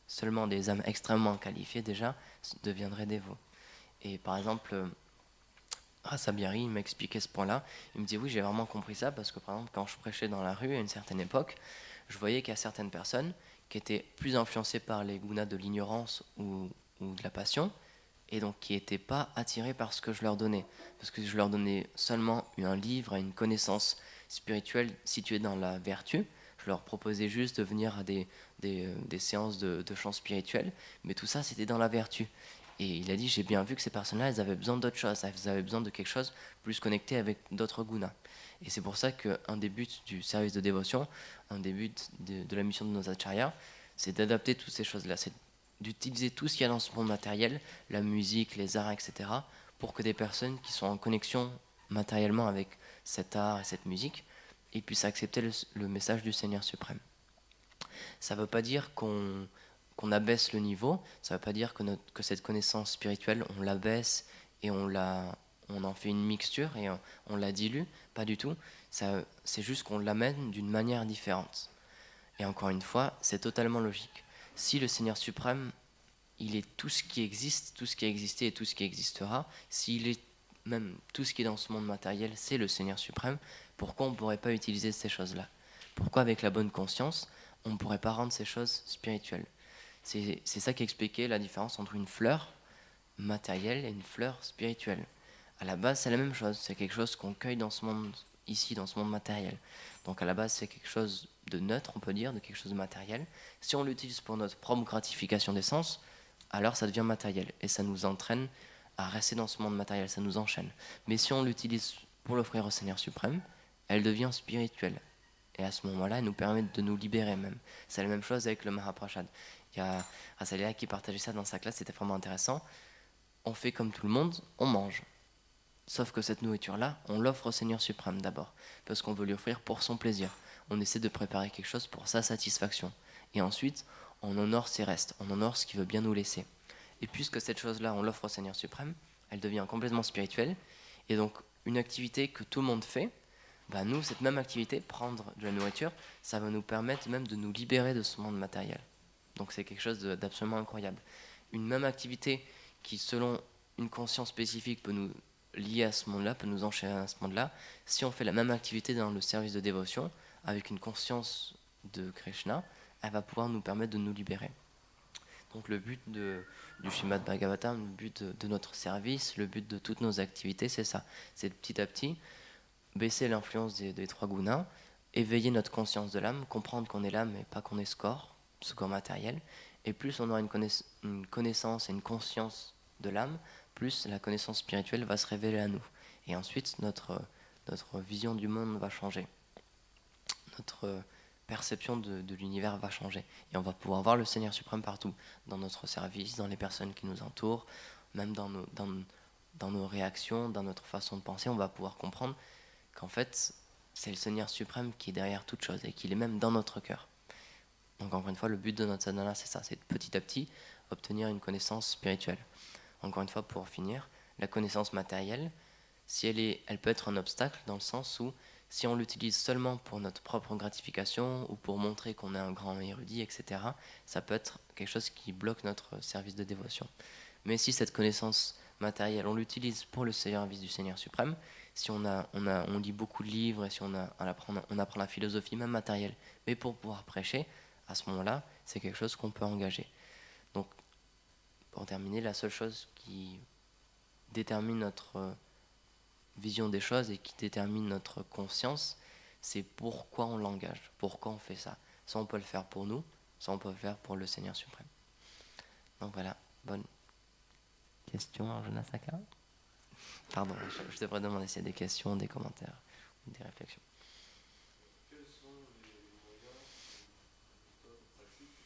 Seulement des âmes extrêmement qualifiées déjà deviendraient dévots. Et par exemple, Rasabiari, il m'a expliqué ce point-là. Il me dit oui, j'ai vraiment compris ça parce que par exemple, quand je prêchais dans la rue à une certaine époque, je voyais qu'il y a certaines personnes qui étaient plus influencées par les gunas de l'ignorance ou de la passion, et donc qui n'étaient pas attirés par ce que je leur donnais. Parce que je leur donnais seulement un livre, une connaissance spirituelle située dans la vertu. Je leur proposais juste de venir à des séances de chant spirituel, mais tout ça c'était dans la vertu. Et il a dit, j'ai bien vu que ces personnes-là, elles avaient besoin d'autre chose, elles avaient besoin de quelque chose plus connecté avec d'autres gunas. Et c'est pour ça qu'un des buts du service de dévotion, un des buts de la mission de nos acharyas, c'est d'adapter toutes ces choses-là, c'est d'utiliser tout ce qu'il y a dans ce monde matériel, la musique, les arts, etc., pour que des personnes qui sont en connexion matériellement avec cet art et cette musique, ils puissent accepter le message du Seigneur suprême. Ça ne veut pas dire qu'on abaisse le niveau, ça ne veut pas dire que cette connaissance spirituelle, on l'abaisse et on en fait une mixture et on la dilue, pas du tout. C'est juste qu'on l'amène d'une manière différente. Et encore une fois, c'est totalement logique. Si le Seigneur suprême, il est tout ce qui existe, tout ce qui a existé et tout ce qui existera, s'il est même tout ce qui est dans ce monde matériel, c'est le Seigneur suprême, pourquoi on ne pourrait pas utiliser ces choses-là? Pourquoi avec la bonne conscience, on ne pourrait pas rendre ces choses spirituelles? C'est ça qui expliquait la différence entre une fleur matérielle et une fleur spirituelle. À la base, c'est la même chose, c'est quelque chose qu'on cueille dans ce monde, ici, dans ce monde matériel. Donc à la base, c'est quelque chose de neutre, on peut dire, de quelque chose de matériel. Si on l'utilise pour notre propre gratification des sens, alors ça devient matériel et ça nous entraîne à rester dans ce monde matériel, ça nous enchaîne. Mais si on l'utilise pour l'offrir au Seigneur suprême, elle devient spirituelle. Et à ce moment-là, elle nous permet de nous libérer même. C'est la même chose avec le Mahaprasad. Il y a Rasalia qui partageait ça dans sa classe, c'était vraiment intéressant. On fait comme tout le monde, on mange. Sauf que cette nourriture-là, on l'offre au Seigneur suprême d'abord, parce qu'on veut lui offrir pour son plaisir. On essaie de préparer quelque chose pour sa satisfaction. Et ensuite, on honore ses restes, on honore ce qu'il veut bien nous laisser. Et puisque cette chose-là, on l'offre au Seigneur suprême, elle devient complètement spirituelle. Et donc, une activité que tout le monde fait, nous, cette même activité, prendre de la nourriture, ça va nous permettre même de nous libérer de ce monde matériel. Donc c'est quelque chose d'absolument incroyable. Une même activité qui, selon une conscience spécifique, peut nous lier à ce monde-là, peut nous enchaîner à ce monde-là. Si on fait la même activité dans le service de dévotion, avec une conscience de Krishna, elle va pouvoir nous permettre de nous libérer. Donc le but du Srimad Bhagavatam, le but de notre service, le but de toutes nos activités, c'est ça. C'est de petit à petit baisser l'influence des trois gunas, éveiller notre conscience de l'âme, comprendre qu'on est l'âme et pas qu'on est ce corps matériel. Et plus on aura une connaissance et une conscience de l'âme, plus la connaissance spirituelle va se révéler à nous. Et ensuite, notre vision du monde va changer. Notre perception de l'univers va changer. Et on va pouvoir voir le Seigneur suprême partout, dans notre service, dans les personnes qui nous entourent, même dans nos réactions, dans notre façon de penser. On va pouvoir comprendre qu'en fait, c'est le Seigneur suprême qui est derrière toute chose et qu'il est même dans notre cœur. Donc encore une fois, le but de notre sadhana, c'est ça, c'est de petit à petit obtenir une connaissance spirituelle. Encore une fois, pour finir, la connaissance matérielle, si elle peut être un obstacle dans le sens où si on l'utilise seulement pour notre propre gratification ou pour montrer qu'on est un grand érudit, etc., ça peut être quelque chose qui bloque notre service de dévotion. Mais si cette connaissance matérielle, on l'utilise pour le service du Seigneur suprême, si on lit beaucoup de livres et si on apprend la philosophie même matérielle, mais pour pouvoir prêcher, à ce moment-là, c'est quelque chose qu'on peut engager. Donc, pour terminer, la seule chose qui détermine notre vision des choses et qui détermine notre conscience, c'est pourquoi on l'engage, pourquoi on fait ça. Soit on peut le faire pour nous, soit on peut le faire pour le Seigneur suprême. Donc voilà, bonne question, Arjuna Saka. Pardon, je devrais demander s'il y a des questions, des commentaires, des réflexions. Quels sont les moyens, méthodes pratiques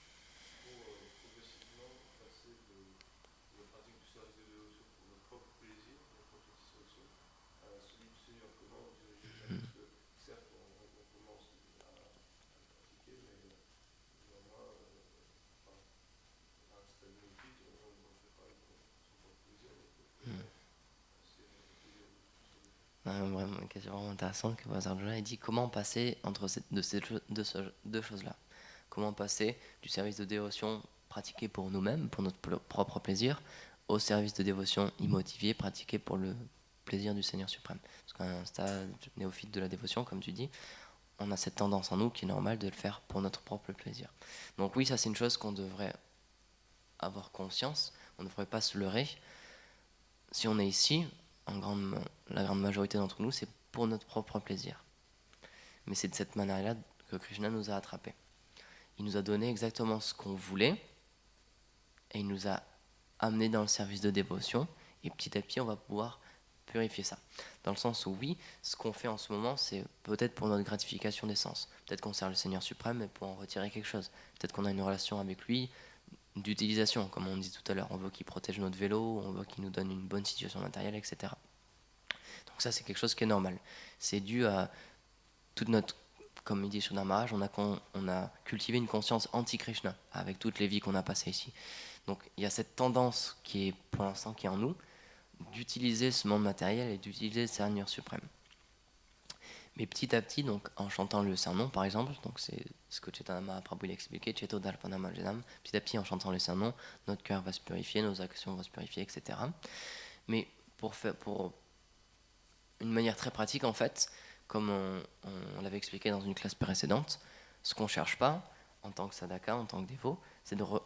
pour progressivement passer de la pratique du service de dévotion pour notre propre plaisir, notre propre satisfaction, à celui du Seigneur? Comment diriger ça? Parce que certes, on commence à pratiquer, mais néanmoins, à un stade néophyte, on ne fait pas son propre plaisir, donc Vraiment, une question vraiment intéressante que pose Arjuna. Il dit comment passer entre ces deux choses-là. Comment passer du service de dévotion pratiqué pour nous-mêmes, pour notre propre plaisir, au service de dévotion immotivé, pratiqué pour le plaisir du Seigneur suprême. Parce qu'à un stade néophyte de la dévotion, comme tu dis, on a cette tendance en nous qui est normale de le faire pour notre propre plaisir. Donc oui, ça c'est une chose qu'on devrait avoir conscience, on ne devrait pas se leurrer. Si on est ici, la grande majorité d'entre nous, c'est pour notre propre plaisir. Mais c'est de cette manière-là que Krishna nous a attrapés. Il nous a donné exactement ce qu'on voulait et il nous a amenés dans le service de dévotion et petit à petit on va pouvoir purifier ça. Dans le sens où oui, ce qu'on fait en ce moment c'est peut-être pour notre gratification des sens. Peut-être qu'on sert le Seigneur suprême et pour en retirer quelque chose. Peut-être qu'on a une relation avec lui d'utilisation, comme on dit tout à l'heure. On veut qu'il protège notre vélo, on veut qu'il nous donne une bonne situation matérielle, etc. Donc ça c'est quelque chose qui est normal. C'est dû à toute notre, comme il dit Sridhar Maharaj, on a cultivé une conscience anti-Krishna avec toutes les vies qu'on a passées ici. Donc il y a cette tendance qui est pour l'instant qui est en nous d'utiliser ce monde matériel et d'utiliser le Seigneur suprême. Mais petit à petit, donc en chantant le Saint-Nom par exemple, donc c'est ce que Chaitanya Mahaprabhu il expliquait, Cheto Darpana Marjanam, petit à petit en chantant le Saint-Nom, notre cœur va se purifier, nos actions vont se purifier, etc. Mais pour une manière très pratique en fait, comme on l'avait expliqué dans une classe précédente, ce qu'on ne cherche pas, en tant que sadhaka, en tant que dévot,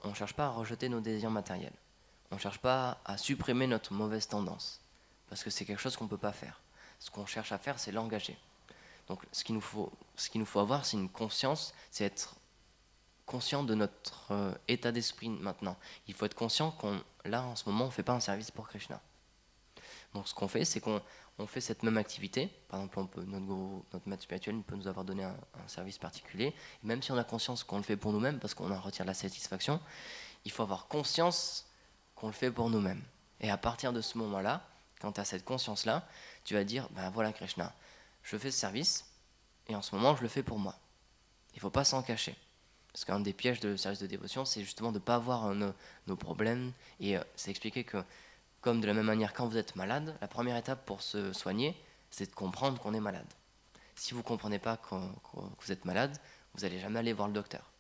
on ne cherche pas à rejeter nos désirs matériels. On ne cherche pas à supprimer notre mauvaise tendance, parce que c'est quelque chose qu'on ne peut pas faire. Ce qu'on cherche à faire, c'est l'engager. Donc ce qu'il nous faut avoir, c'est une conscience, c'est être conscient de notre état d'esprit maintenant. Il faut être conscient là, en ce moment, on ne fait pas un service pour Krishna. Donc ce qu'on fait, c'est qu'on fait cette même activité. Par exemple, notre maître spirituel peut nous avoir donné un service particulier. Et même si on a conscience qu'on le fait pour nous-mêmes, parce qu'on en retire la satisfaction, il faut avoir conscience qu'on le fait pour nous-mêmes. Et à partir de ce moment-là, quand tu as cette conscience-là, tu vas dire, ben voilà Krishna, je fais ce service, et en ce moment, je le fais pour moi. Il ne faut pas s'en cacher. Parce qu'un des pièges de service de dévotion, c'est justement de ne pas voir nos problèmes. Et c'est expliqué que, comme de la même manière, quand vous êtes malade, la première étape pour se soigner, c'est de comprendre qu'on est malade. Si vous ne comprenez pas que vous êtes malade, vous n'allez jamais aller voir le docteur.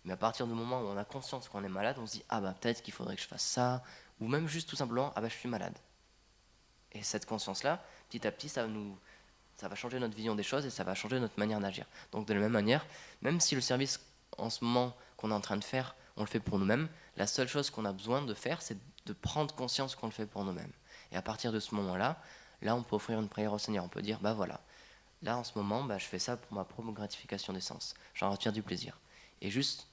Mais à partir du moment où on a conscience qu'on est malade, on se dit, ah bah peut-être qu'il faudrait que je fasse ça, ou même juste tout simplement, ah bah je suis malade. Et cette conscience-là, petit à petit, ça va changer notre vision des choses et ça va changer notre manière d'agir. Donc de la même manière, même si le service en ce moment qu'on est en train de faire, on le fait pour nous-mêmes, la seule chose qu'on a besoin de faire, c'est de prendre conscience qu'on le fait pour nous-mêmes. Et à partir de ce moment-là, là on peut offrir une prière au Seigneur, on peut dire, bah voilà, là en ce moment, bah, je fais ça pour ma propre gratification des sens, j'en retire du plaisir. Et juste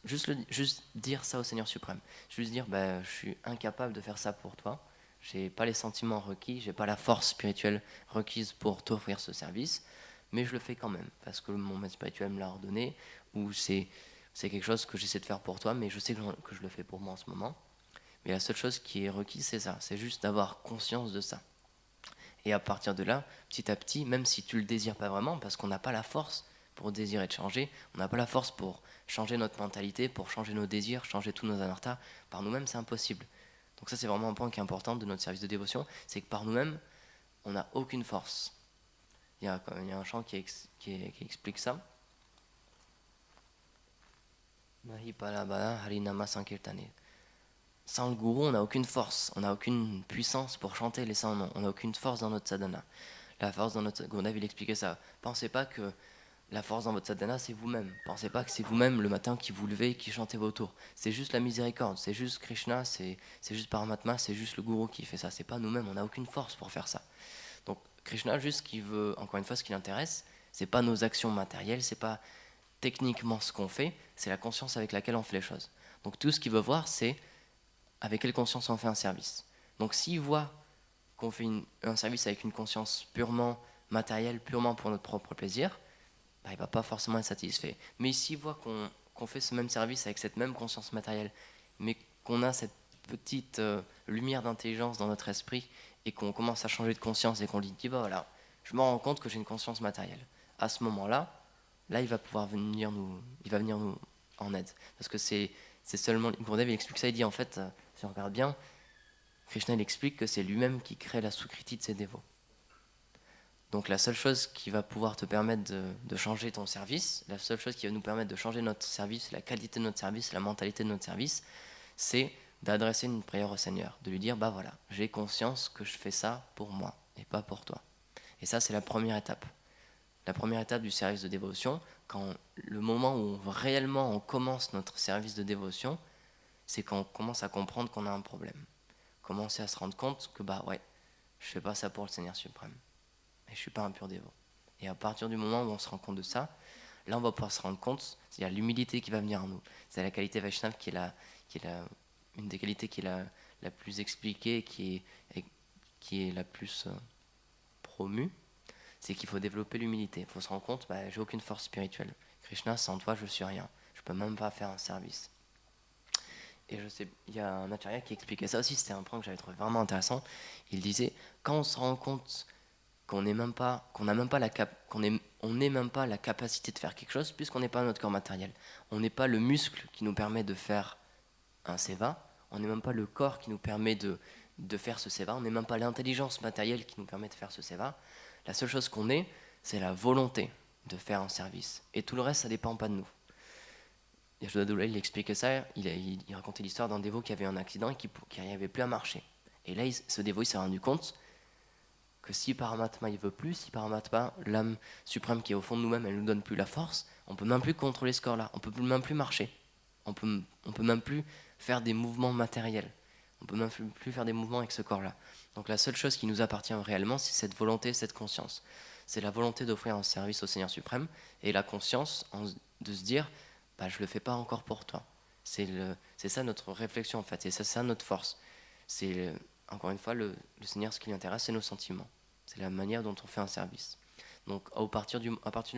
dire ça au Seigneur suprême, juste dire, bah, je suis incapable de faire ça pour toi, j'ai pas les sentiments requis, j'ai pas la force spirituelle requise pour t'offrir ce service, mais je le fais quand même, parce que mon maître spirituel me l'a ordonné, ou c'est quelque chose que j'essaie de faire pour toi, mais je sais que je le fais pour moi en ce moment. Mais la seule chose qui est requise, c'est ça, c'est juste d'avoir conscience de ça. Et à partir de là, petit à petit, même si tu le désires pas vraiment, parce qu'on n'a pas la force pour désirer de changer, on n'a pas la force pour changer notre mentalité, pour changer nos désirs, changer tous nos anarthas, par nous-mêmes c'est impossible. Donc ça c'est vraiment un point qui est important de notre service de dévotion, c'est que par nous-mêmes, on n'a aucune force. Il y a un chant qui explique ça. Mahipalabala Harinama Sankirtane. Sans le gourou, on n'a aucune force, on n'a aucune puissance pour chanter les saints noms, on n'a aucune force dans notre sadhana. La force dans notre... Gourdev, il expliquait ça. Pensez pas que la force dans votre sadhana, c'est vous-même. Pensez pas que c'est vous-même le matin qui vous levez et qui chantez vos tours. C'est juste la miséricorde, c'est juste Krishna, c'est juste Paramatma, c'est juste le gourou qui fait ça. C'est pas nous-mêmes, on n'a aucune force pour faire ça. Donc Krishna, juste ce qu'il veut, encore une fois, ce qui l'intéresse, c'est pas nos actions matérielles, c'est pas techniquement ce qu'on fait, c'est la conscience avec laquelle on fait les choses. Donc tout ce qu'il veut voir, c'est avec quelle conscience on fait un service. Donc s'il voit qu'on fait un service avec une conscience purement matérielle, purement pour notre propre plaisir, bah, il ne va pas forcément être satisfait. Mais s'il voit qu'on fait ce même service avec cette même conscience matérielle, mais qu'on a cette petite lumière d'intelligence dans notre esprit et qu'on commence à changer de conscience et qu'on lui dit, bah voilà, je me rends compte que j'ai une conscience matérielle. À ce moment-là, là, il va venir nous en aide. Parce que c'est seulement... Gurudev, il explique ça, il dit en fait, si on regarde bien, Krishna il explique que c'est lui-même qui crée la sukriti de ses dévots. Donc la seule chose qui va pouvoir te permettre de changer ton service, la seule chose qui va nous permettre de changer notre service, la qualité de notre service, la mentalité de notre service, c'est d'adresser une prière au Seigneur, de lui dire, bah voilà, j'ai conscience que je fais ça pour moi et pas pour toi. Et ça, c'est la première étape. La première étape du service de dévotion, quand le moment où réellement on commence notre service de dévotion, c'est quand on commence à comprendre qu'on a un problème. Commencer à se rendre compte que bah ouais, je fais pas ça pour le Seigneur suprême. Et je suis pas un pur dévot. Et à partir du moment où on se rend compte de ça, là on va pouvoir se rendre compte, c'est-à-dire l'humilité qui va venir en nous. C'est la qualité Vaishnava une des qualités qui est la plus expliquée, qui est la plus promue, c'est qu'il faut développer l'humilité. Il faut se rendre compte, bah, j'ai aucune force spirituelle. Krishna, sans toi, je suis rien. Je peux même pas faire un service. Et je sais, il y a un acharya qui expliquait ça aussi, c'était un point que j'avais trouvé vraiment intéressant. Il disait, quand on se rend compte qu'on n'est même pas, qu'on n'a même pas on n'est même pas la capacité de faire quelque chose, puisqu'on n'est pas notre corps matériel. On n'est pas le muscle qui nous permet de faire un seva, on n'est même pas le corps qui nous permet de faire ce seva, on n'est même pas l'intelligence matérielle qui nous permet de faire ce seva. La seule chose qu'on est, c'est la volonté de faire un service. Et tout le reste, ça ne dépend pas de nous. Yashoda il expliquait ça, il racontait l'histoire d'un dévot qui avait eu un accident et qui n'arrivait plus à marcher. Et là, ce dévot, il s'est rendu compte que si Paramatma il veut plus, si Paramatma, l'âme suprême qui est au fond de nous-mêmes, elle nous donne plus la force, on peut même plus contrôler ce corps-là, on peut même plus marcher, on peut même plus faire des mouvements matériels, on peut même plus faire des mouvements avec ce corps-là. Donc la seule chose qui nous appartient réellement, c'est cette volonté, cette conscience. C'est la volonté d'offrir un service au Seigneur suprême et la conscience de se dire, bah, je le fais pas encore pour toi. C'est ça notre réflexion en fait, et c'est ça notre force. C'est encore une fois le Seigneur, ce qui l'intéresse, c'est nos sentiments. C'est la manière dont on fait un service. Donc à partir du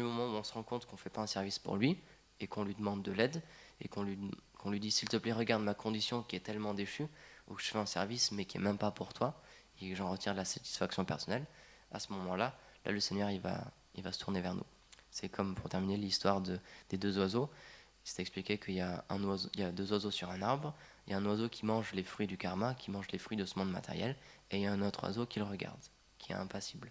moment où on se rend compte qu'on ne fait pas un service pour lui et qu'on lui demande de l'aide et qu'on lui dit s'il te plaît regarde ma condition qui est tellement déchue ou que je fais un service mais qui est même pas pour toi et que j'en retire de la satisfaction personnelle, à ce moment-là, le Seigneur il va se tourner vers nous. C'est comme pour terminer l'histoire des deux oiseaux. C'est expliqué qu'il y a il y a deux oiseaux sur un arbre. Il y a un oiseau qui mange les fruits du karma, qui mange les fruits de ce monde matériel, et il y a un autre oiseau qui le regarde, qui est impassible.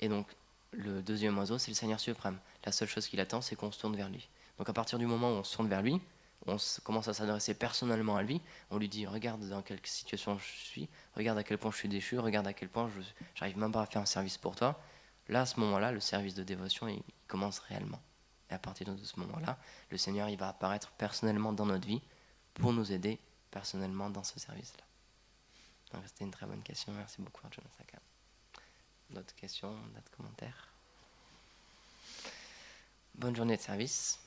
Et donc, le deuxième oiseau, c'est le Seigneur suprême. La seule chose qu'il attend, c'est qu'on se tourne vers lui. Donc, à partir du moment où on se tourne vers lui, on commence à s'adresser personnellement à lui. On lui dit, regarde dans quelle situation je suis, regarde à quel point je suis déchu, regarde à quel point j'arrive même pas à faire un service pour toi. Là, à ce moment-là, le service de dévotion, il commence réellement. Et à partir de ce moment-là, le Seigneur, il va apparaître personnellement dans notre vie pour nous aider personnellement dans ce service-là. Donc, c'était une très bonne question. Merci beaucoup, Arjuna Saka. D'autres questions, d'autres commentaires? Bonne journée de service.